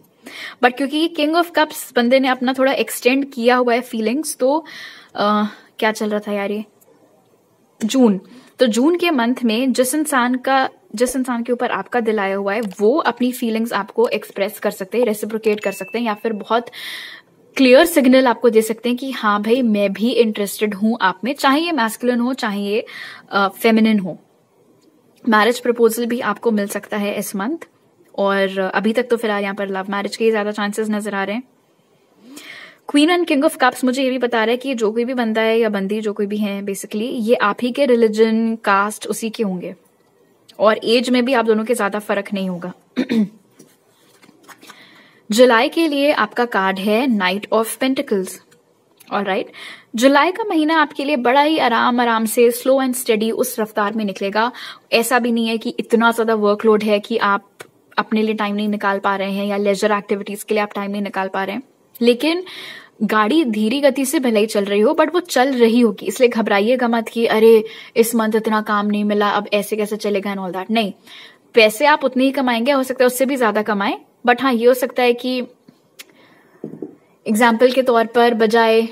S1: बट क्योंकि ये किंग ऑफ कप्स बंदे ने अपना थोड़ा एक्सटेंड किया हुआ है फीलिंग्स, तो क्या चल रहा था यार, ये जून, तो जून के मंथ में जिस इंसान के ऊपर आपका दिल आया हुआ है वो अपनी फीलिंग्स आपको एक्सप्रेस कर सकते हैं, रेसिप्रोकेट कर सकते हैं, या फिर बहुत क्लियर सिग्नल आपको दे सकते हैं कि हाँ भाई मैं भी इंटरेस्टेड हूं आप में, चाहे ये मैस्कुलिन हो चाहे ये फेमिनिन हो। मैरिज प्रपोजल भी आपको मिल सकता है इस मंथ, और अभी तक तो फिलहाल यहाँ पर लव मैरिज के ज्यादा चांसेस नजर आ रहे हैं। Queen and king of cups मुझे ये भी बता रहा है कि जो कोई भी बंदा है या बंदी, जो कोई भी है, बेसिकली ये आप ही के रिलीजन, कास्ट उसी के होंगे, और एज में भी आप दोनों के ज्यादा फर्क नहीं होगा। जुलाई के लिए आपका कार्ड है नाइट ऑफ पेंटिकल्स। ऑलराइट, जुलाई का महीना आपके लिए बड़ा ही आराम से स्लो एंड स्टडी उस रफ्तार में निकलेगा। ऐसा भी नहीं है कि इतना ज्यादा वर्कलोड है कि आप अपने लिए टाइम नहीं निकाल पा रहे हैं, या लेजर एक्टिविटीज के लिए आप टाइम नहीं निकाल पा रहे हैं, लेकिन गाड़ी धीरी गति से भले ही चल रही हो, बट वो चल रही होगी, इसलिए घबराइएगा मत कि अरे इस मंथ इतना काम नहीं मिला, अब ऐसे कैसे चलेगा एंड ऑल दैट। नहीं, पैसे आप उतने ही कमाएंगे, हो सकता है उससे भी ज्यादा कमाएं, बट हाँ ये हो सकता है कि एग्जाम्पल के तौर पर बजाय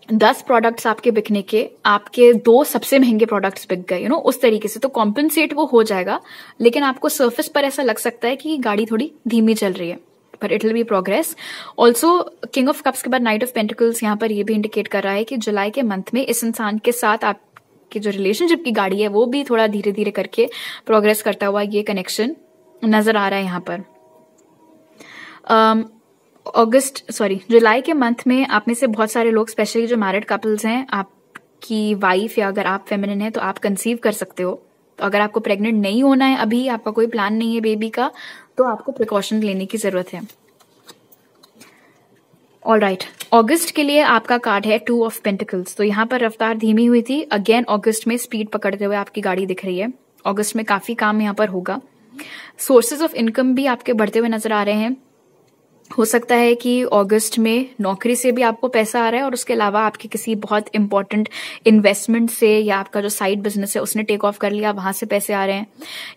S1: 10 प्रोडक्ट्स आपके बिकने के, आपके 2 सबसे महंगे प्रोडक्ट्स बिक गए, उस तरीके से, तो कॉम्पनसेट वो हो जाएगा, लेकिन आपको सरफेस पर ऐसा लग सकता है कि गाड़ी थोड़ी धीमी चल रही है, पर it will be progress. Also king of cups के बाद नाइट ऑफ पेंटिकल्स यहाँ पर ये भी इंडिकेट कर रहा है कि जुलाई के मंथ में इस इंसान के साथ आपकी जो रिलेशनशिप की गाड़ी है वो भी थोड़ा धीरे धीरे करके प्रोग्रेस करता हुआ ये कनेक्शन नजर आ रहा है यहाँ पर। जुलाई के मंथ में आप में से बहुत सारे लोग, स्पेशली जो मैरिड कपल्स हैं, आपकी वाइफ या अगर आप फेमिनिन है तो आप कंसीव कर सकते हो। तो अगर आपको प्रेग्नेंट नहीं होना है, अभी आपका कोई प्लान नहीं है बेबी का, तो आपको प्रिकॉशन लेने की जरूरत है। ऑलराइट, अगस्त के लिए आपका कार्ड है 2 ऑफ पेंटिकल्स। तो यहाँ पर रफ्तार धीमी हुई थी, अगेन अगस्त में स्पीड पकड़ते हुए आपकी गाड़ी दिख रही है। अगस्त में काफी काम यहाँ पर होगा। सोर्सेज ऑफ इनकम भी आपके बढ़ते हुए नजर आ रहे हैं। हो सकता है कि अगस्त में नौकरी से भी आपको पैसा आ रहा है, और उसके अलावा आपके किसी बहुत इंपॉर्टेंट इन्वेस्टमेंट से, या आपका जो साइड बिजनेस है उसने टेक ऑफ कर लिया, वहां से पैसे आ रहे हैं।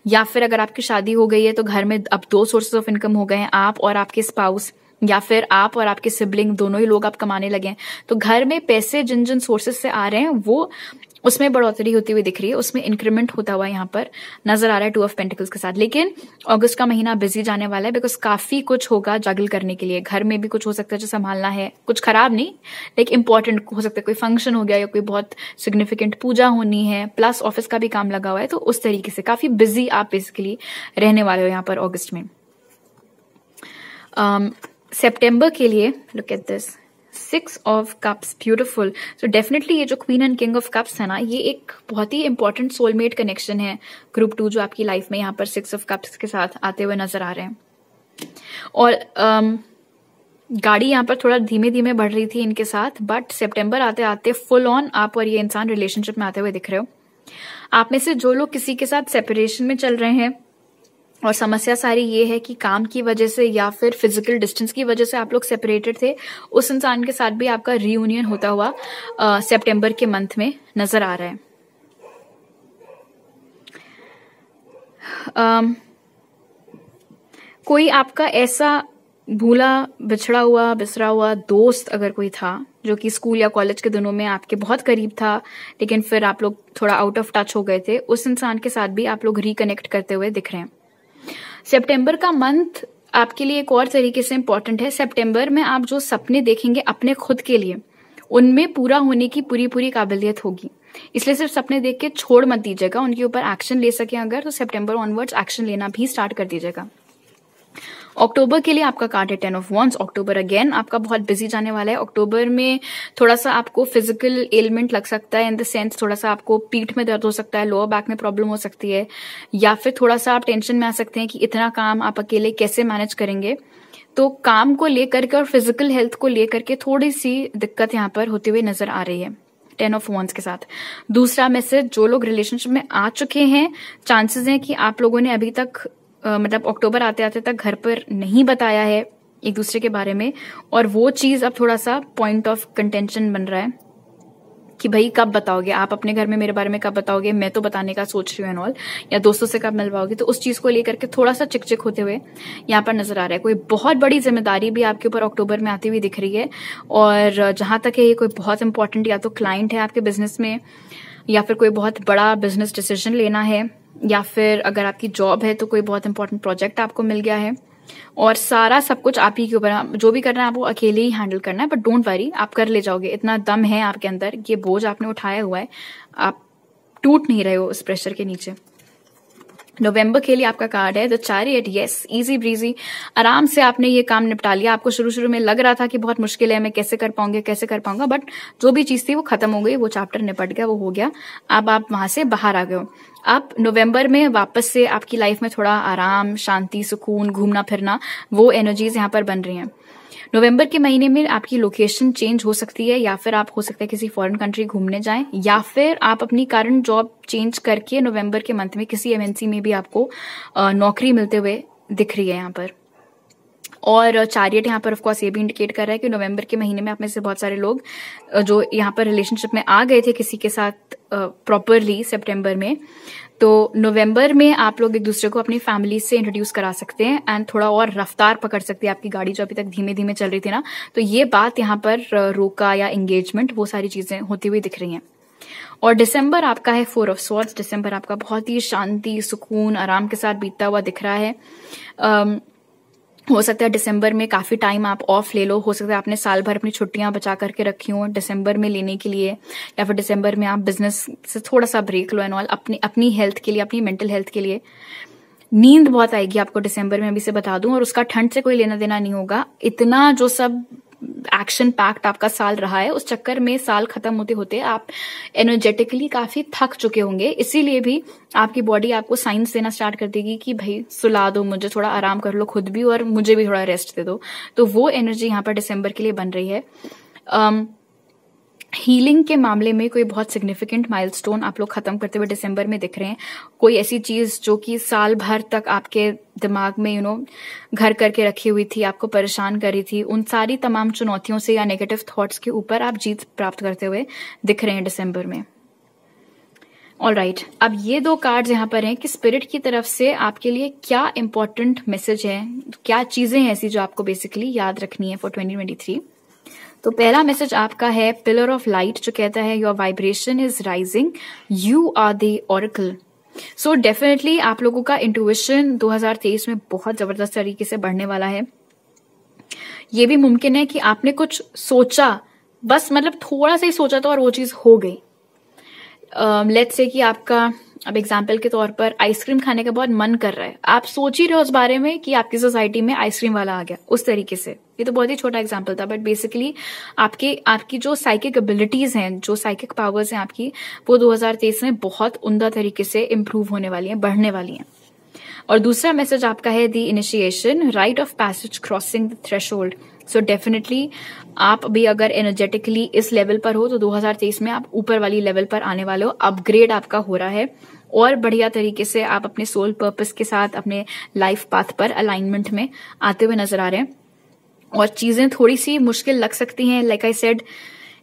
S1: या फिर अगर आपकी शादी हो गई है तो घर में अब 2 सोर्सेज ऑफ इनकम हो गए हैं, आप और आपके स्पाउस, या फिर आप और आपके सिबलिंग, दोनों ही लोग आप कमाने लगे हैं। तो घर में पैसे जिन जिन सोर्सेज से आ रहे हैं वो उसमें बढ़ोतरी होती हुई दिख रही है, उसमें इंक्रीमेंट होता हुआ यहाँ पर नजर आ रहा है 2 ऑफ पेंटिकल्स के साथ। लेकिन अगस्त का महीना बिजी जाने वाला है, बिकॉज काफी कुछ होगा जगल करने के लिए। घर में भी कुछ हो सकता है जो संभालना है, कुछ खराब नहीं, लेकिन इंपॉर्टेंट हो सकता है, कोई फंक्शन हो गया या कोई बहुत सिग्निफिकेंट पूजा होनी है, प्लस ऑफिस का भी काम लगा हुआ है, तो उस तरीके से काफी बिजी आप बेसिकली रहने वाले हो यहाँ पर अगस्त में। सितंबर के लिए look at this 6 of cups, beautiful. So definitely ये जो queen and king of cups है ना, ये एक बहुत ही इंपॉर्टेंट सोलमेट कनेक्शन है ग्रुप 2 जो आपकी लाइफ में यहाँ पर 6 ऑफ कप्स के साथ आते हुए नजर आ रहे हैं। और गाड़ी यहाँ पर थोड़ा धीमे धीमे बढ़ रही थी इनके साथ, बट सितंबर आते आते फुल ऑन आप और ये इंसान रिलेशनशिप में आते हुए दिख रहे हो। आप में से जो लोग किसी के साथ सेपरेशन में चल रहे हैं, और समस्या सारी ये है कि काम की वजह से या फिर फिजिकल डिस्टेंस की वजह से आप लोग सेपरेटेड थे, उस इंसान के साथ भी आपका रियूनियन होता हुआ सितंबर के मंथ में नजर आ रहा है। कोई आपका ऐसा भूला बिछड़ा हुआ बिसरा हुआ दोस्त अगर कोई था जो कि स्कूल या कॉलेज के दिनों में आपके बहुत करीब था, लेकिन फिर आप लोग थोड़ा आउट ऑफ टच हो गए थे, उस इंसान के साथ भी आप लोग रिकनेक्ट करते हुए दिख रहे हैं। सितंबर का मंथ आपके लिए एक और तरीके से इंपॉर्टेंट है। सितंबर में आप जो सपने देखेंगे अपने खुद के लिए, उनमें पूरा होने की पूरी काबिलियत होगी, इसलिए सिर्फ सपने देख के छोड़ मत दीजिएगा, उनके ऊपर एक्शन ले सके अगर, तो सितंबर ऑनवर्ड्स एक्शन लेना भी स्टार्ट कर दीजिएगा। अक्टूबर के लिए आपका कार्ड है 10 ऑफ वॉन्ड्स। अक्टूबर अगेन आपका बहुत बिजी जाने वाला है। अक्टूबर में थोड़ा सा आपको फिजिकल एलिमेंट लग सकता है, इन द सेंस थोड़ा सा आपको पीठ में दर्द हो सकता है, लोअर बैक में प्रॉब्लम हो सकती है, या फिर थोड़ा सा आप टेंशन में आ सकते हैं कि इतना काम आप अकेले कैसे मैनेज करेंगे। तो काम को लेकर के और फिजिकल हेल्थ को लेकर के थोड़ी सी दिक्कत यहाँ पर होते हुए नजर आ रही है 10 ऑफ wands के साथ। दूसरा मैसेज, जो लोग रिलेशनशिप में आ चुके हैं, चांसेस हैं कि आप लोगों ने अभी तक मतलब अक्टूबर आते आते तक घर पर नहीं बताया है एक दूसरे के बारे में, और वो चीज अब थोड़ा सा पॉइंट ऑफ कंटेंशन बन रहा है कि भाई कब बताओगे आप अपने घर में मेरे बारे में, कब बताओगे, मैं तो बताने का सोच रही हूँ एंड ऑल, या दोस्तों से कब मिलवाओगे। तो उस चीज को लेकर के थोड़ा सा चिक चिक होते हुए यहाँ पर नजर आ रहा है। कोई बहुत बड़ी जिम्मेदारी भी आपके ऊपर अक्टूबर में आती हुई दिख रही है, और जहां तक है ये कोई बहुत इंपॉर्टेंट या तो क्लाइंट है आपके बिजनेस में, या फिर कोई बहुत बड़ा बिजनेस डिसीजन लेना है, या फिर अगर आपकी जॉब है तो कोई बहुत इंपॉर्टेंट प्रोजेक्ट आपको मिल गया है, और सारा सब कुछ आप ही के ऊपर, जो भी करना है आपको अकेले ही हैंडल करना है। बट डोंट वरी, आप कर ले जाओगे, इतना दम है आपके अंदर, ये बोझ आपने उठाया हुआ है, आप टूट नहीं रहे हो उस प्रेशर के नीचे। नवंबर के लिए आपका कार्ड है the chariot. Yes, easy breezy, आराम से आपने ये काम निपटा लिया। आपको शुरू शुरू में लग रहा था कि बहुत मुश्किल है, मैं कैसे कर पाऊंगी, कैसे कर पाऊंगा, बट जो भी चीज थी वो खत्म हो गई, वो चैप्टर निपट गया, वो हो गया। अब आप वहां से बाहर आ गए हो। अब नवंबर में वापस से आपकी लाइफ में थोड़ा आराम, शांति, सुकून, घूमना फिरना, वो एनर्जीज यहाँ पर बन रही हैं। नवंबर के महीने में आपकी लोकेशन चेंज हो सकती है, या फिर आप हो सकता है किसी फॉरेन कंट्री घूमने जाएं, या फिर आप अपनी करंट जॉब चेंज करके नवंबर के मंथ में किसी एमएनसी में भी आपको नौकरी मिलते हुए दिख रही है यहाँ पर। और चैरियट यहाँ पर ऑफकोर्स ये भी इंडिकेट कर रहा है कि नवंबर के महीने में आप में से बहुत सारे लोग जो यहाँ पर रिलेशनशिप में आ गए थे किसी के साथ प्रॉपरली सितंबर में, तो नवंबर में आप लोग एक दूसरे को अपनी फैमिली से इंट्रोड्यूस करा सकते हैं, एंड थोड़ा और रफ्तार पकड़ सकती है आपकी गाड़ी जो अभी तक धीमे धीमे चल रही थी ना, तो ये बात यहाँ पर रोका या एंगेजमेंट, वो सारी चीजें होती हुई दिख रही हैं। और दिसंबर आपका है 4 ऑफ स्वॉर्ड्स। दिसंबर आपका बहुत ही शांति, सुकून, आराम के साथ बीतता हुआ दिख रहा है। हो सकता है दिसंबर में काफी टाइम आप ऑफ ले लो, हो सकता है आपने साल भर अपनी छुट्टियां बचा करके रखी हो दिसंबर में लेने के लिए, या फिर दिसंबर में आप बिजनेस से थोड़ा सा ब्रेक लो एंड ऑल, अपनी हेल्थ के लिए, अपनी मेंटल हेल्थ के लिए। नींद बहुत आएगी आपको दिसंबर में, अभी से बता दूं, और उसका ठंड से कोई लेना देना नहीं होगा। इतना जो सब एक्शन पैक्ड आपका साल रहा है, उस चक्कर में साल खत्म होते होते आप एनर्जेटिकली काफी थक चुके होंगे, इसीलिए भी आपकी बॉडी आपको साइंस देना स्टार्ट कर देगी कि भाई सुला दो मुझे, थोड़ा आराम कर लो खुद भी, और मुझे भी थोड़ा रेस्ट दे दो। तो वो एनर्जी यहाँ पर दिसंबर के लिए बन रही है। हीलिंग के मामले में कोई बहुत सिग्निफिकेंट माइलस्टोन आप लोग खत्म करते हुए दिसंबर में दिख रहे हैं। कोई ऐसी चीज जो कि साल भर तक आपके दिमाग में घर करके रखी हुई थी, आपको परेशान कर रही थी, उन सारी तमाम चुनौतियों से या नेगेटिव थॉट्स के ऊपर आप जीत प्राप्त करते हुए दिख रहे हैं दिसंबर में। ऑलराइट, अब ये दो कार्ड्स यहाँ पर हैं कि स्पिरिट की तरफ से आपके लिए क्या इंपॉर्टेंट मैसेज है, क्या चीजें हैं ऐसी जो आपको बेसिकली याद रखनी है फॉर 2023। तो पहला मैसेज आपका है पिलर ऑफ लाइट, जो कहता है your vibration is rising, you are the oracle. So definitely आप लोगों का इंट्यूशन 2023 में बहुत जबरदस्त तरीके से बढ़ने वाला है। ये भी मुमकिन है कि आपने कुछ सोचा, बस मतलब थोड़ा सा ही सोचा था और वो चीज हो गई। लेट्स से कि आपका अब एग्जाम्पल के तौर पर आइसक्रीम खाने का बहुत मन कर रहा है, आप सोच ही रहे हो उस बारे में कि आपकी सोसाइटी में आइसक्रीम वाला आ गया, उस तरीके से। ये तो बहुत ही छोटा एग्जाम्पल था, बट बेसिकली आपकी जो साइकिक एबिलिटीज हैं, जो साइकिक पावर्स हैं आपकी, वो 2023 में बहुत उम्दा तरीके से इंप्रूव होने वाली हैं, बढ़ने वाली हैं। और दूसरा मैसेज आपका है the initiation, right of passage, crossing the threshold. So definitely आप अभी अगर एनर्जेटिकली इस लेवल पर हो तो 2023 में आप ऊपर वाली लेवल पर आने वाले हो, अपग्रेड आपका हो रहा है, और बढ़िया तरीके से आप अपने सोल पर्पस के साथ अपने लाइफ पाथ पर अलाइनमेंट में आते हुए नजर आ रहे हैं। और चीजें थोड़ी सी मुश्किल लग सकती हैं, लाइक आई सेड,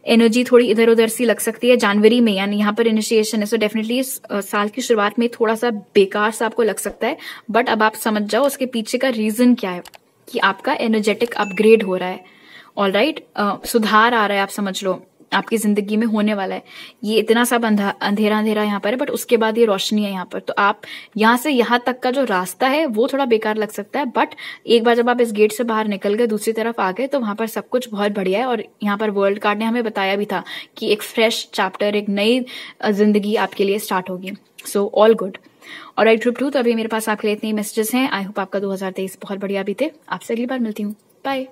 S1: एनर्जी थोड़ी इधर उधर सी लग सकती है जनवरी में, यानी यहाँ पर इनिशिएशन है। सो डेफिनेटली साल की शुरुआत में थोड़ा सा बेकार सा आपको लग सकता है, बट अब आप समझ जाओ उसके पीछे का रीजन क्या है, कि आपका एनर्जेटिक अपग्रेड हो रहा है। ऑलराइट, सुधार आ रहा है, आप समझ लो आपकी जिंदगी में होने वाला है। ये इतना सब अंधेरा अंधेरा यहाँ पर है, बट उसके बाद ये रोशनी है यहाँ पर। तो आप यहाँ से यहाँ तक का जो रास्ता है वो थोड़ा बेकार लग सकता है, बट एक बार जब आप इस गेट से बाहर निकल गए, दूसरी तरफ आ गए, तो वहां पर सब कुछ बहुत बढ़िया है। और यहाँ पर वर्ल्ड कार्ड ने हमें बताया भी था कि एक फ्रेश चैप्टर, एक नई जिंदगी आपके लिए स्टार्ट होगी। So all good. और राइट ट्रिप टू, तो अभी मेरे पास आपके लिए इतने मैसेजेस हैं। आई होप आपका 2023 बहुत बढ़िया बीते। आपसे अगली बार मिलती हूँ, बाय।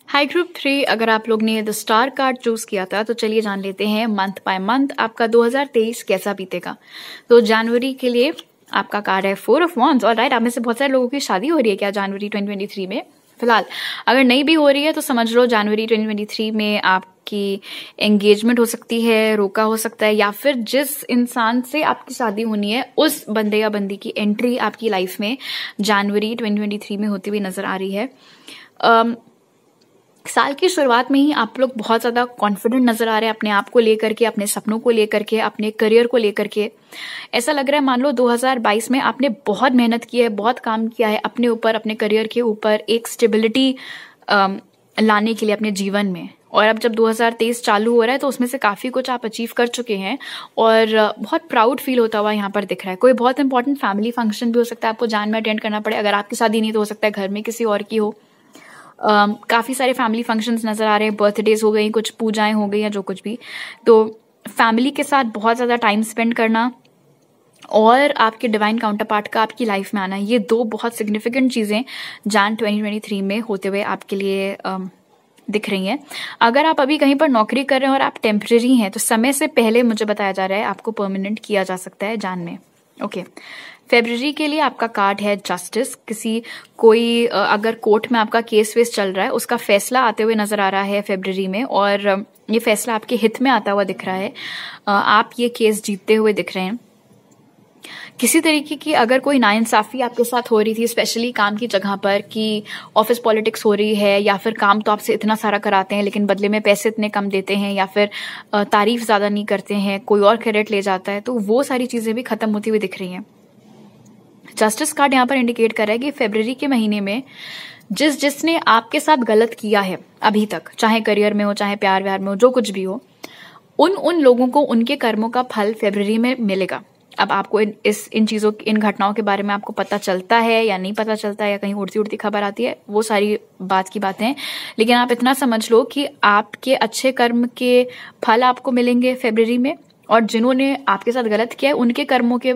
S1: हाई ग्रुप 3, अगर आप लोग ने द स्टार कार्ड चूज किया था तो चलिए जान लेते हैं मंथ बाय मंथ आपका 2023 कैसा बीतेगा। तो जनवरी के लिए आपका कार्ड है 4 ऑफ वॉन्ड्स। ऑलराइट, आप में से बहुत सारे लोगों की शादी हो रही है क्या जनवरी 2023 में? फिलहाल अगर नहीं भी हो रही है तो समझ लो जनवरी 2023 में आपकी एंगेजमेंट हो सकती है, रोका हो सकता है, या फिर जिस इंसान से आपकी शादी होनी है उस बंदे या बंदी की एंट्री आपकी लाइफ में जनवरी 2023 में होती हुई नजर आ रही है। साल की शुरुआत में ही आप लोग बहुत ज्यादा कॉन्फिडेंट नजर आ रहे हैं अपने आप को लेकर के, अपने सपनों को लेकर के, अपने करियर को लेकर के। ऐसा लग रहा है मान लो 2022 में आपने बहुत मेहनत की है, बहुत काम किया है अपने ऊपर, अपने करियर के ऊपर एक स्टेबिलिटी लाने के लिए अपने जीवन में। और अब जब 2023 चालू हो रहा है तो उसमें से काफी कुछ आप अचीव कर चुके हैं और बहुत प्राउड फील होता हुआ यहाँ पर दिख रहा है। कोई बहुत इंपॉर्टेंट फैमिली फंक्शन भी हो सकता है, आपको जान में अटेंड करना पड़े। अगर आपकी शादी नहीं तो हो सकता है घर में किसी और की हो। काफी सारे फैमिली फंक्शंस नजर आ रहे हैं, बर्थडेज हो गई, कुछ पूजाएं हो गई या जो कुछ भी। तो फैमिली के साथ बहुत ज्यादा टाइम स्पेंड करना और आपके डिवाइन काउंटर पार्ट का आपकी लाइफ में आना, ये दो बहुत सिग्निफिकेंट चीजें जान 2023 में होते हुए आपके लिए दिख रही हैं। अगर आप अभी कहीं पर नौकरी कर रहे हैं और आप टेम्परेरी हैं तो समय से पहले मुझे बताया जा रहा है आपको परमानेंट किया जा सकता है जान में। ओके, फरवरी के लिए आपका कार्ड है जस्टिस। कोई अगर कोर्ट में आपका केस वेस चल रहा है उसका फैसला आते हुए नजर आ रहा है फरवरी में, और ये फैसला आपके हित में आता हुआ दिख रहा है। आप ये केस जीतते हुए दिख रहे हैं। किसी तरीके की अगर कोई नाइंसाफी आपके साथ हो रही थी, स्पेशली काम की जगह पर, कि ऑफिस पॉलिटिक्स हो रही है या फिर काम तो आपसे इतना सारा कराते हैं लेकिन बदले में पैसे इतने कम देते हैं, या फिर तारीफ ज्यादा नहीं करते हैं, कोई और क्रेडिट ले जाता है, तो वो सारी चीजें भी खत्म होती हुई दिख रही हैं। जस्टिस कार्ड यहाँ पर इंडिकेट कर रहा है कि फरवरी के महीने में जिसने आपके साथ गलत किया है अभी तक, चाहे करियर में हो, चाहे प्यार व्यार में हो, जो कुछ भी हो, उन लोगों को उनके कर्मों का फल फरवरी में मिलेगा। अब आपको इन घटनाओं के बारे में आपको पता चलता है या नहीं पता चलता है, या कहीं उड़ती उड़ती खबर आती है, वो सारी बात की बातें हैं। लेकिन आप इतना समझ लो कि आपके अच्छे कर्म के फल आपको मिलेंगे फरवरी में, और जिन्होंने आपके साथ गलत किया है उनके कर्मों के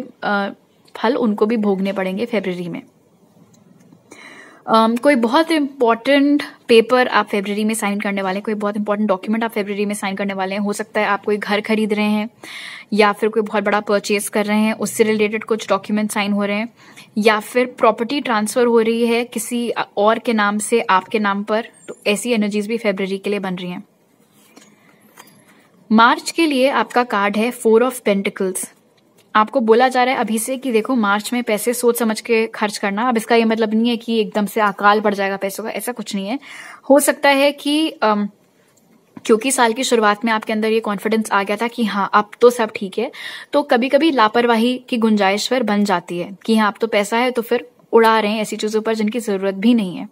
S1: फल उनको भी भोगने पड़ेंगे फरवरी में। कोई बहुत इंपॉर्टेंट पेपर आप फरवरी में साइन करने वाले हैं, कोई बहुत इंपॉर्टेंट डॉक्यूमेंट आप फरवरी में साइन करने वाले हैं। हो सकता है आप कोई घर खरीद रहे हैं या फिर कोई बहुत बड़ा परचेज कर रहे हैं, उससे रिलेटेड कुछ डॉक्यूमेंट साइन हो रहे हैं, या फिर प्रॉपर्टी ट्रांसफर हो रही है किसी और के नाम से आपके नाम पर। तो ऐसी एनर्जीज भी फरवरी के लिए बन रही हैं। मार्च के लिए आपका कार्ड है 4 ऑफ पेंटिकल्स। आपको बोला जा रहा है अभी से कि देखो मार्च में पैसे सोच समझ के खर्च करना। अब इसका ये मतलब नहीं है कि एकदम से अकाल पड़ जाएगा पैसों का, ऐसा कुछ नहीं है। हो सकता है कि क्योंकि साल की शुरुआत में आपके अंदर ये कॉन्फिडेंस आ गया था कि हाँ अब तो सब ठीक है, तो कभी कभी लापरवाही की गुंजाइश फिर बन जाती है कि हाँ अब तो पैसा है तो फिर उड़ा रहे हैं ऐसी चीजों पर जिनकी जरूरत भी नहीं है।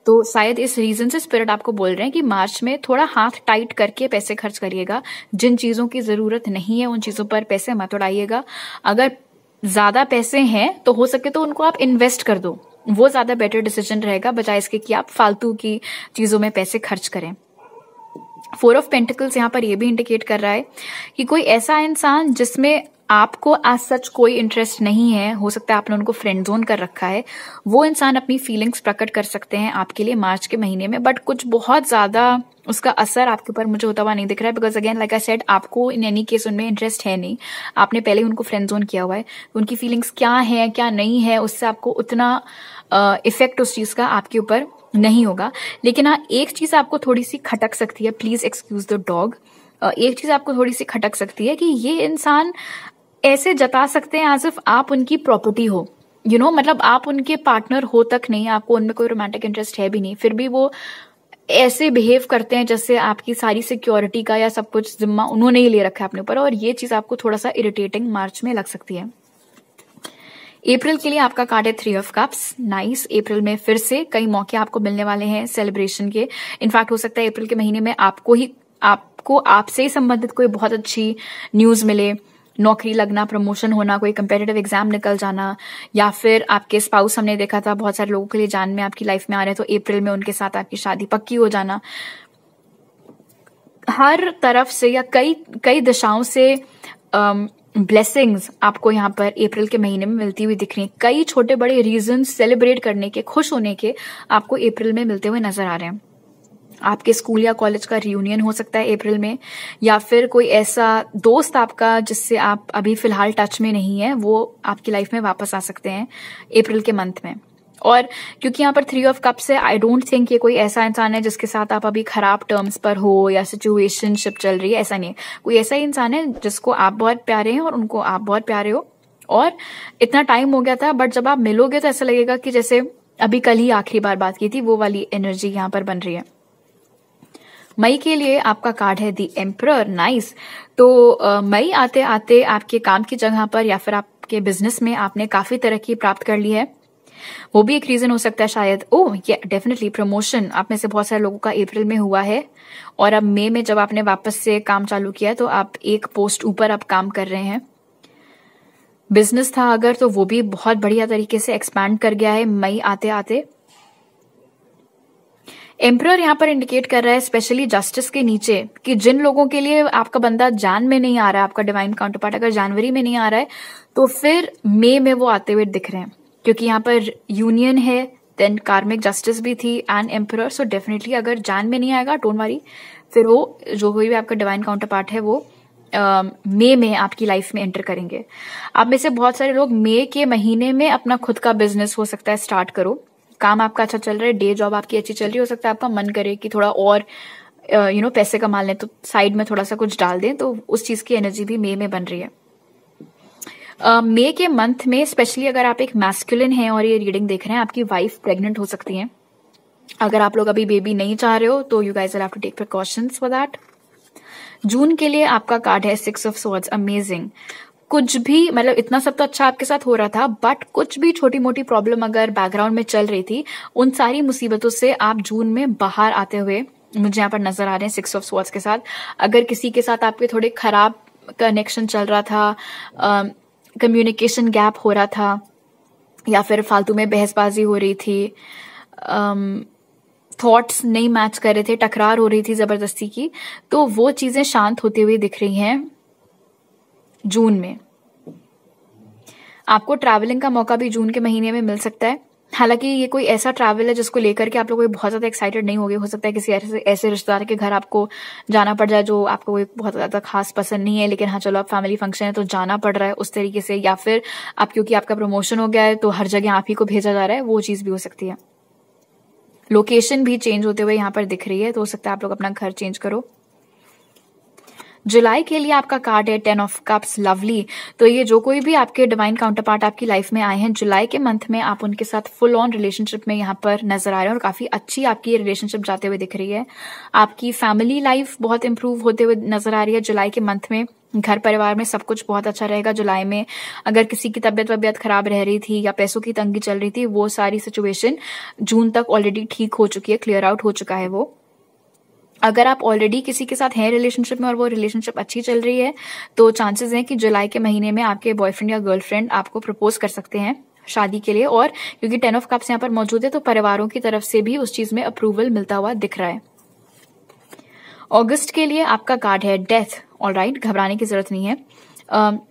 S1: तो शायद इस रीजन से स्पिरिट आपको बोल रहे हैं कि मार्च में थोड़ा हाथ टाइट करके पैसे खर्च करिएगा। जिन चीजों की जरूरत नहीं है उन चीजों पर पैसे मत उड़ाइएगा। अगर ज्यादा पैसे हैं तो हो सके तो उनको आप इन्वेस्ट कर दो, वो ज्यादा बेटर डिसीजन रहेगा बजाय इसके कि आप फालतू की चीजों में पैसे खर्च करें। 4 ऑफ पेंटिकल्स यहाँ पर यह भी इंडिकेट कर रहा है कि कोई ऐसा इंसान जिसमें आपको एज सच कोई इंटरेस्ट नहीं है, हो सकता है आपने उनको फ्रेंड जोन कर रखा है, वो इंसान अपनी फीलिंग्स प्रकट कर सकते हैं आपके लिए मार्च के महीने में। बट कुछ बहुत ज्यादा उसका असर आपके ऊपर मुझे होता हुआ नहीं दिख रहा है, because again like I said आपको इन एनी केस उनमें इंटरेस्ट है नहीं। आपने पहले उनको फ्रेंड जोन किया हुआ है, उनकी फीलिंग्स क्या है क्या नहीं है उससे आपको उतना इफेक्ट उस चीज का आपके ऊपर नहीं होगा। लेकिन हाँ एक चीज आपको थोड़ी सी खटक सकती है, प्लीज एक्सक्यूज द डॉग। एक चीज आपको थोड़ी सी खटक सकती है कि ये इंसान ऐसे जता सकते हैं एज इफ आप उनकी प्रॉपर्टी हो, यू नो, मतलब आप उनके पार्टनर हो तक नहीं, आपको उनमें कोई रोमांटिक इंटरेस्ट है भी नहीं, फिर भी वो ऐसे बिहेव करते हैं जैसे आपकी सारी सिक्योरिटी का या सब कुछ जिम्मा उन्होंने ही ले रखा है अपने ऊपर, और ये चीज आपको थोड़ा सा इरिटेटिंग मार्च में लग सकती है। अप्रैल के लिए आपका कार्ड है 3 ऑफ कप्स। नाइस। अप्रैल में फिर से कई मौके आपको मिलने वाले हैं सेलिब्रेशन के। इनफैक्ट हो सकता है अप्रैल के महीने में आपको आपसे ही संबंधित कोई बहुत अच्छी न्यूज मिले, नौकरी लगना, प्रमोशन होना, कोई कंपेटिटिव एग्जाम निकल जाना, या फिर आपके स्पाउस, हमने देखा था बहुत सारे लोगों के लिए जान में आपकी लाइफ में आ रहे हैं तो अप्रैल में उनके साथ आपकी शादी पक्की हो जाना। हर तरफ से या कई दिशाओं से ब्लेसिंग्स आपको यहाँ पर अप्रैल के महीने में मिलती हुई दिख रही है। कई छोटे बड़े रीजन सेलिब्रेट करने के, खुश होने के आपको अप्रैल में मिलते हुए नजर आ रहे हैं। आपके स्कूल या कॉलेज का रियूनियन हो सकता है अप्रैल में, या फिर कोई ऐसा दोस्त आपका जिससे आप अभी फिलहाल टच में नहीं है वो आपकी लाइफ में वापस आ सकते हैं अप्रैल के मंथ में। और क्योंकि यहाँ पर 3 ऑफ कप्स है, आई डोंट थिंक ये कोई ऐसा इंसान है जिसके साथ आप अभी खराब टर्म्स पर हो या सिचुएशनशिप चल रही है, ऐसा नहीं है। कोई ऐसा ही इंसान है जिसको आप बहुत प्यारे हैं और उनको आप बहुत प्यारे हो, और इतना टाइम हो गया था, बट जब आप मिलोगे तो ऐसा लगेगा कि जैसे अभी कल ही आखिरी बार बात की थी, वो वाली एनर्जी यहाँ पर बन रही है। मई के लिए आपका कार्ड है द एम्परर, नाइस। तो मई आते आते आपके काम की जगह पर या फिर आपके बिजनेस में आपने काफी तरक्की प्राप्त कर ली है, वो भी एक रीजन हो सकता है शायद। ओह ये डेफिनेटली प्रमोशन आप में से बहुत सारे लोगों का अप्रैल में हुआ है, और अब मई में जब आपने वापस से काम चालू किया तो आप एक पोस्ट ऊपर अब काम कर रहे हैं। बिजनेस था अगर तो वो भी बहुत बढ़िया तरीके से एक्सपैंड कर गया है मई आते आते। एम्परर यहाँ पर इंडिकेट कर रहा है स्पेशली जस्टिस के नीचे कि जिन लोगों के लिए आपका बंदा जान में नहीं आ रहा है, आपका डिवाइन काउंटरपार्ट अगर जनवरी में नहीं आ रहा है तो फिर मई में वो आते हुए दिख रहे हैं, क्योंकि यहाँ पर यूनियन है, देन कार्मिक जस्टिस भी थी एंड एम्परर। सो डेफिनेटली अगर जान में नहीं आएगा डोंट वरी, फिर वो जो कोई भी आपका डिवाइन काउंटरपार्ट है वो मई में आपकी लाइफ में एंटर करेंगे। आप में से बहुत सारे लोग मई के महीने में अपना खुद का बिजनेस हो सकता है स्टार्ट करो, काम आपका अच्छा चल रहा है, डे जॉब आपकी अच्छी चल रही, हो सकता है आपका मन करे कि थोड़ा और पैसे कमा लें तो साइड में थोड़ा सा कुछ डाल दें, तो उस चीज की एनर्जी भी मई में बन रही है। मई के मंथ में स्पेशली अगर आप एक मैस्कुलिन हैं और ये रीडिंग देख रहे हैं, आपकी वाइफ प्रेग्नेंट हो सकती है। अगर आप लोग अभी बेबी नहीं चाह रहे हो तो you guys will have to take precautions for that. जून के लिए आपका कार्ड है 6 ऑफ स्वॉर्ड्स, अमेजिंग। कुछ भी मतलब इतना सब तो अच्छा आपके साथ हो रहा था, बट कुछ भी छोटी मोटी प्रॉब्लम अगर बैकग्राउंड में चल रही थी, उन सारी मुसीबतों से आप जून में बाहर आते हुए मुझे यहाँ पर नजर आ रहे हैं 6 ऑफ स्वॉर्ड्स के साथ। अगर किसी के साथ आपके थोड़े खराब कनेक्शन चल रहा था, कम्युनिकेशन गैप हो रहा था, या फिर फालतू में बहसबाजी हो रही थी, थॉट्स नहीं मैच कर रहे थे, टकरार हो रही थी जबरदस्ती की, तो वो चीजें शांत होती हुई दिख रही हैं जून में। आपको ट्रैवलिंग का मौका भी जून के महीने में मिल सकता है। हालांकि ये कोई ऐसा ट्रैवल है जिसको लेकर के आप लोग बहुत ज्यादा एक्साइटेड नहीं होगे, हो सकता है किसी ऐसे रिश्तेदार के घर आपको जाना पड़ जाए जो आपको कोई बहुत ज्यादा खास पसंद नहीं है, लेकिन हाँ चलो आप फैमिली फंक्शन है तो जाना पड़ रहा है उस तरीके से, या फिर आप क्योंकि आपका प्रमोशन हो गया है तो हर जगह आप ही को भेजा जा रहा है, वो चीज भी हो सकती है। लोकेशन भी चेंज होते हुए यहाँ पर दिख रही है, तो हो सकता है आप लोग अपना घर चेंज करो। जुलाई के लिए आपका कार्ड है 10 ऑफ कप्स, लवली। तो ये जो कोई भी आपके डिवाइन काउंटरपार्ट आपकी लाइफ में आए हैं जुलाई के मंथ में, आप उनके साथ फुल ऑन रिलेशनशिप में यहाँ पर नजर आ रहे हैं और काफी अच्छी आपकी रिलेशनशिप जाते हुए दिख रही है। आपकी फैमिली लाइफ बहुत इंप्रूव होते हुए नजर आ रही है जुलाई के मंथ में। घर परिवार में सब कुछ बहुत अच्छा रहेगा जुलाई में। अगर किसी की तबियत खराब रह रही थी या पैसों की तंगी चल रही थी, वो सारी सिचुएशन जून तक ऑलरेडी ठीक हो चुकी है, क्लियर आउट हो चुका है वो। अगर आप ऑलरेडी किसी के साथ हैं रिलेशनशिप में और वो रिलेशनशिप अच्छी चल रही है, तो चांसेस हैं कि जुलाई के महीने में आपके बॉयफ्रेंड या गर्लफ्रेंड आपको प्रपोज कर सकते हैं शादी के लिए। और क्योंकि 10 ऑफ कप्स यहाँ पर मौजूद है तो परिवारों की तरफ से भी उस चीज में अप्रूवल मिलता हुआ दिख रहा है। अगस्त के लिए आपका कार्ड है डेथ। ऑलराइट, घबराने की जरूरत नहीं है।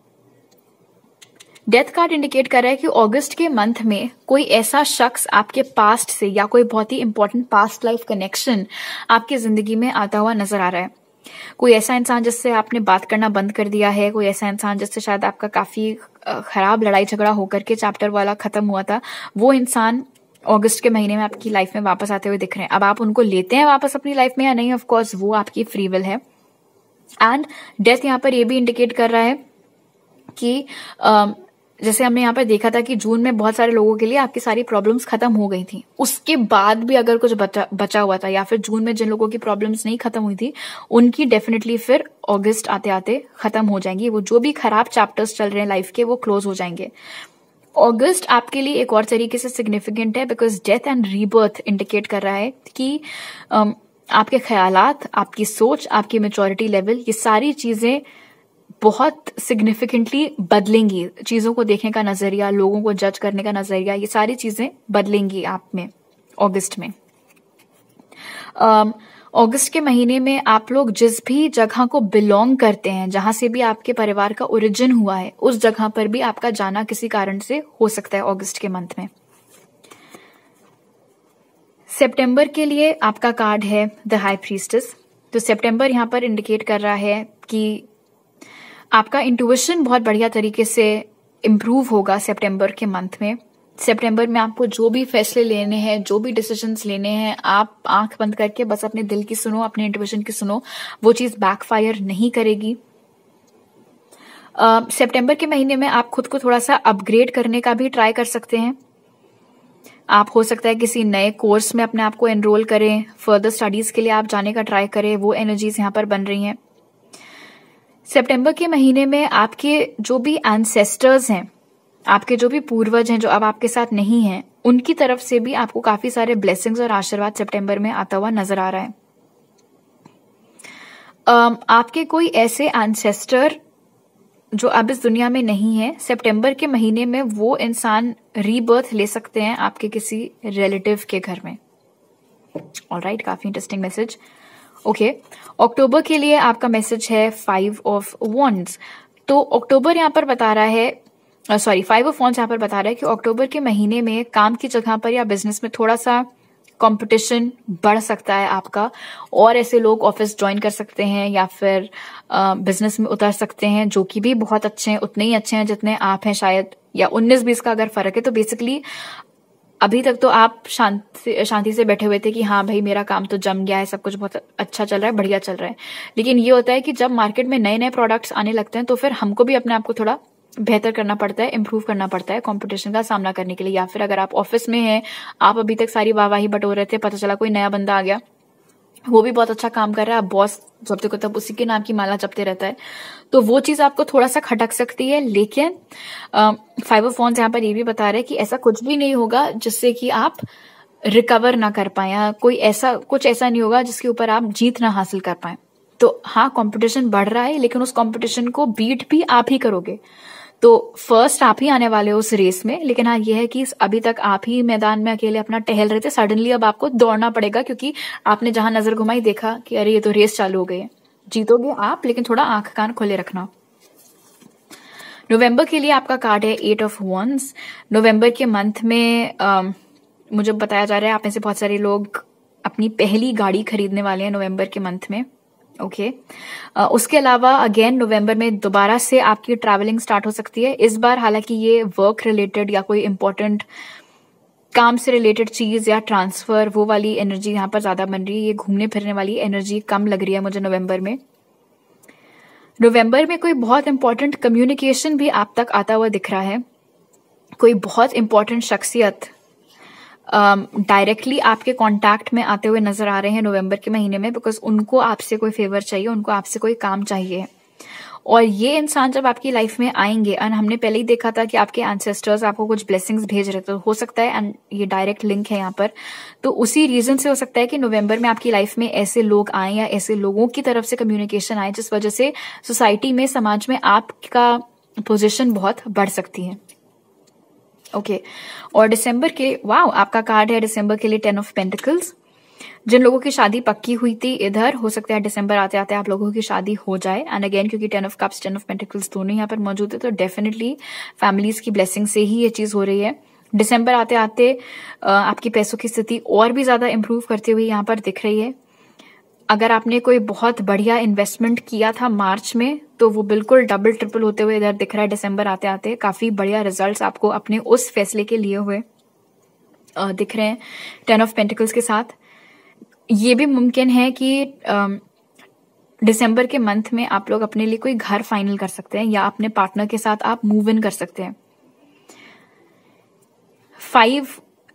S1: डेथ कार्ड इंडिकेट कर रहा है कि अगस्त के मंथ में कोई ऐसा शख्स आपके पास्ट से या कोई बहुत ही इंपॉर्टेंट पास्ट लाइफ कनेक्शन आपकी जिंदगी में आता हुआ नजर आ रहा है। कोई ऐसा इंसान जिससे आपने बात करना बंद कर दिया है, कोई ऐसा इंसान जिससे शायद आपका काफी खराब लड़ाई झगड़ा होकर के चैप्टर वाला खत्म हुआ था, वो इंसान अगस्त के महीने में आपकी लाइफ में वापस आते हुए दिख रहे हैं। अब आप उनको लेते हैं वापस अपनी लाइफ में या नहीं, ऑफ कोर्स वो आपकी फ्री विल है। एंड डेथ यहाँ पर ये भी इंडिकेट कर रहा है कि जैसे हमने यहाँ पर देखा था कि जून में बहुत सारे लोगों के लिए आपकी सारी प्रॉब्लम्स खत्म हो गई थी, उसके बाद भी अगर कुछ बचा हुआ था, या फिर जून में जिन लोगों की प्रॉब्लम्स नहीं खत्म हुई थी उनकी डेफिनेटली फिर अगस्त आते आते खत्म हो जाएंगी। वो जो भी खराब चैप्टर्स चल रहे हैं लाइफ के वो क्लोज हो जाएंगे। अगस्त आपके लिए एक और तरीके से सिग्निफिकेंट है because death and rebirth indicate कर रहा है कि आपके ख्यालात, आपकी सोच, आपकी मैच्योरिटी लेवल, ये सारी चीजें बहुत सिग्निफिकेंटली बदलेंगी। चीजों को देखने का नजरिया, लोगों को जज करने का नजरिया, ये सारी चीजें बदलेंगी आप में अगस्त में। अगस्त के महीने में आप लोग जिस भी जगह को बिलोंग करते हैं, जहां से भी आपके परिवार का ओरिजिन हुआ है, उस जगह पर भी आपका जाना किसी कारण से हो सकता है अगस्त के मंथ में। सितंबर के लिए आपका कार्ड है द हाई प्रीस्टेस। तो सितंबर यहाँ पर इंडिकेट कर रहा है कि आपका इंट्यूशन बहुत बढ़िया तरीके से इम्प्रूव होगा सितंबर के मंथ में। सितंबर में आपको जो भी फैसले लेने हैं, जो भी डिसीजंस लेने हैं, आप आंख बंद करके बस अपने दिल की सुनो, अपने इंट्यूशन की सुनो, वो चीज बैकफायर नहीं करेगी। सितंबर के महीने में आप खुद को थोड़ा सा अपग्रेड करने का भी ट्राई कर सकते हैं। आप हो सकता है किसी नए कोर्स में अपने आप को एनरोल करें, फर्दर स्टडीज के लिए आप जाने का ट्राई करें, वो एनर्जीज यहाँ पर बन रही हैं। सितंबर के महीने में आपके जो भी एंसेस्टर्स हैं, आपके जो भी पूर्वज हैं जो अब आपके साथ नहीं हैं, उनकी तरफ से भी आपको काफी सारे ब्लेसिंग्स और आशीर्वाद सितंबर में आता हुआ नजर आ रहा है। आपके कोई ऐसे एंसेस्टर जो अब इस दुनिया में नहीं है, सितंबर के महीने में वो इंसान रीबर्थ ले सकते हैं आपके किसी रिलेटिव के घर में। ऑलराइट, काफी इंटरेस्टिंग मैसेज। ओके, अक्टूबर के लिए आपका मैसेज है 5 ऑफ वॉन्ड्स। तो अक्टूबर यहाँ पर बता रहा है, 5 ऑफ वॉन्ड्स यहाँ पर बता रहा है कि अक्टूबर के महीने में काम की जगह पर या बिजनेस में थोड़ा सा कंपटीशन बढ़ सकता है आपका, और ऐसे लोग ऑफिस ज्वाइन कर सकते हैं या फिर बिजनेस में उतर सकते हैं जो कि भी बहुत अच्छे हैं, उतने ही अच्छे हैं जितने आप हैं शायद, या 19-20 का अगर फर्क है। तो बेसिकली अभी तक तो आप शांति से बैठे हुए थे कि हाँ भाई मेरा काम तो जम गया है, सब कुछ बहुत अच्छा चल रहा है, बढ़िया चल रहा है। लेकिन ये होता है कि जब मार्केट में नए नए प्रोडक्ट्स आने लगते हैं तो फिर हमको भी अपने आप को थोड़ा बेहतर करना पड़ता है, इंप्रूव करना पड़ता है कंपटीशन का सामना करने के लिए। या फिर अगर आप ऑफिस में हैं, आप अभी तक सारी वाहवाही बटोर रहे थे, पता चला कोई नया बंदा आ गया, वो भी बहुत अच्छा काम कर रहा है, आप बॉस जब तक तब उसी के नाम की माला जपते रहता है, तो वो चीज आपको थोड़ा सा खटक सकती है। लेकिन 5 ऑफ वॉन्ड्स यहाँ पर ये भी बता रहे हैं कि ऐसा कुछ भी नहीं होगा जिससे कि आप रिकवर ना कर पाए, या कुछ ऐसा नहीं होगा जिसके ऊपर आप जीत ना हासिल कर पाए। तो हाँ, कंपटीशन बढ़ रहा है, लेकिन उस कंपटीशन को बीट भी आप ही करोगे। तो फर्स्ट आप ही आने वाले हो उस रेस में। लेकिन हाँ, ये है कि अभी तक आप ही मैदान में अकेले अपना टहल रहे थे, सडनली अब आपको दौड़ना पड़ेगा, क्योंकि आपने जहां नजर घुमाई देखा कि अरे ये तो रेस चालू हो गई है। जीतोगे आप, लेकिन थोड़ा आंख कान खोले रखना। नवंबर के लिए आपका कार्ड है 8 ऑफ वॉन्ड्स। नवंबर के मंथ में मुझे बताया जा रहा है आप में से बहुत सारे लोग अपनी पहली गाड़ी खरीदने वाले हैं नवंबर के मंथ में। ओके, उसके अलावा अगेन नवंबर में दोबारा से आपकी ट्रैवलिंग स्टार्ट हो सकती है। इस बार हालांकि ये वर्क रिलेटेड या कोई इंपॉर्टेंट काम से रिलेटेड चीज या ट्रांसफर, वो वाली एनर्जी यहाँ पर ज्यादा बन रही है। ये घूमने फिरने वाली एनर्जी कम लग रही है मुझे नवंबर में। नवंबर में कोई बहुत इंपॉर्टेंट कम्युनिकेशन भी आप तक आता हुआ दिख रहा है। कोई बहुत इंपॉर्टेंट शख्सियत डायरेक्टली आपके कांटेक्ट में आते हुए नजर आ रहे हैं नवंबर के महीने में, बिकॉज उनको आपसे कोई फेवर चाहिए, उनको आपसे कोई काम चाहिए। और ये इंसान जब आपकी लाइफ में आएंगे, एंड हमने पहले ही देखा था कि आपके एंसेस्टर्स आपको कुछ ब्लेसिंग्स भेज रहे थे, तो हो सकता है, एंड ये डायरेक्ट लिंक है यहाँ पर, तो उसी रीजन से हो सकता है कि नवंबर में आपकी लाइफ में ऐसे लोग आए या ऐसे लोगों की तरफ से कम्युनिकेशन आए जिस वजह से सोसाइटी में, समाज में आपका पोजिशन बहुत बढ़ सकती है। ओके, और दिसंबर के, वाओ, आपका कार्ड है दिसंबर के लिए 10 ऑफ पेंटिकल्स। जिन लोगों की शादी पक्की हुई थी इधर, हो सकता है दिसंबर आते आते आप लोगों की शादी हो जाए। एंड अगेन क्योंकि 10 ऑफ कप्स 10 ऑफ पेंटिकल्स दोनों यहाँ पर मौजूद है, तो डेफिनेटली फैमिलीज की ब्लेसिंग से ही ये चीज हो रही है। दिसंबर आते आते आपकी पैसों की स्थिति और भी ज्यादा इंप्रूव करती हुई यहाँ पर दिख रही है। अगर आपने कोई बहुत बढ़िया इन्वेस्टमेंट किया था मार्च में, तो वो बिल्कुल डबल ट्रिपल होते हुए इधर दिख रहा है दिसंबर आते आते। काफी बढ़िया रिजल्ट्स आपको अपने उस फैसले के लिए हुए दिख रहे हैं 10 ऑफ पेंटिकल्स के साथ। ये भी मुमकिन है कि दिसंबर के मंथ में आप लोग अपने लिए कोई घर फाइनल कर सकते हैं, या अपने पार्टनर के साथ आप मूव इन कर सकते हैं।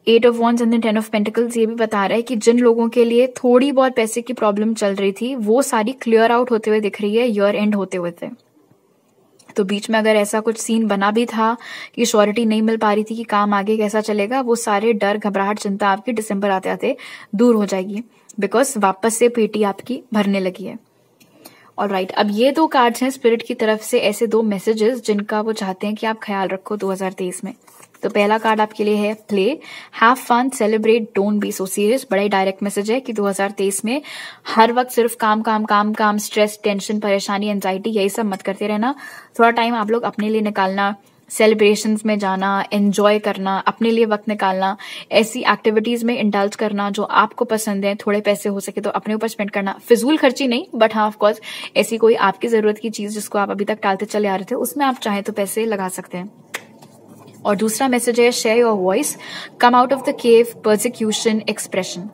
S1: 8 of wands and 10 of pentacles ये भी बता रहा है कि जिन लोगों के लिए थोड़ी बहुत पैसे की प्रॉब्लम चल रही थी, वो सारी क्लियर आउट होते हुए दिख रही है ईयर एंड होते हुए थे। तो बीच में अगर ऐसा कुछ सीन बना भी था कि श्योरिटी नहीं मिल पा रही थी कि काम आगे कैसा चलेगा, वो सारे डर, घबराहट, चिंता आपकी दिसंबर आते आते दूर हो जाएगी, बिकॉज वापस से पेटी आपकी भरने लगी है। ऑलराइट, अब ये 2 कार्ड्स हैं स्पिरिट की तरफ से, ऐसे 2 मैसेजेस जिनका वो चाहते हैं कि आप ख्याल रखो 2023 में। तो पहला कार्ड आपके लिए है play, have fun, celebrate, don't be so serious. बड़ा ही डायरेक्ट मैसेज है कि 2023 में हर वक्त सिर्फ काम काम काम काम, स्ट्रेस, टेंशन, परेशानी, एंजाइटी, यही सब मत करते रहना। थोड़ा टाइम आप लोग अपने लिए निकालना, सेलिब्रेशंस में जाना, एंजॉय करना, अपने लिए वक्त निकालना, ऐसी एक्टिविटीज में इंडल्ज करना जो आपको पसंद है, थोड़े पैसे हो सके तो अपने ऊपर स्पेंड करना, फिजूल खर्ची नहीं, बट हाँ ऑफ कोर्स ऐसी कोई आपकी जरूरत की चीज जिसको आप अभी तक टालते चले आ रहे थे उसमें आप चाहें तो पैसे लगा सकते हैं। और दूसरा मैसेज है share your voice, come out of the cave, persecution, expression.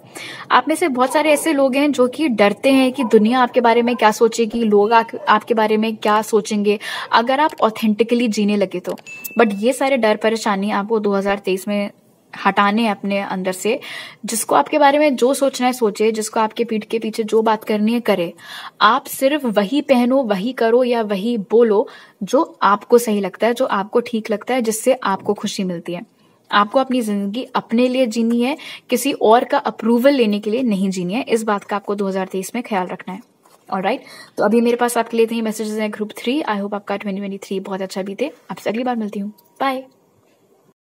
S1: आप में से बहुत सारे ऐसे लोग हैं जो कि डरते हैं कि दुनिया आपके बारे में क्या सोचेगी, लोग आपके बारे में क्या सोचेंगे अगर आप ऑथेंटिकली जीने लगे तो। बट ये सारे डर परेशानी आपको 2023 में हटाने अपने अंदर से। जिसको आपके बारे में जो सोचना है सोचे, जिसको आपके पीठ के पीछे जो बात करनी है करे। आप सिर्फ वही पहनो, वही करो या वही बोलो जो आपको सही लगता है, जो आपको ठीक लगता है, जिससे आपको खुशी मिलती है। आपको अपनी जिंदगी अपने लिए जीनी है, किसी और का अप्रूवल लेने के लिए नहीं जीनी है। इस बात का आपको 2023 में ख्याल रखना है। ऑलराइट, तो अभी मेरे पास आपके लिए इतने मैसेजेस हैं ग्रुप 3। आई होप आपका 2023 बहुत अच्छा बीते। आपसे अगली बार मिलती हूँ। बाय।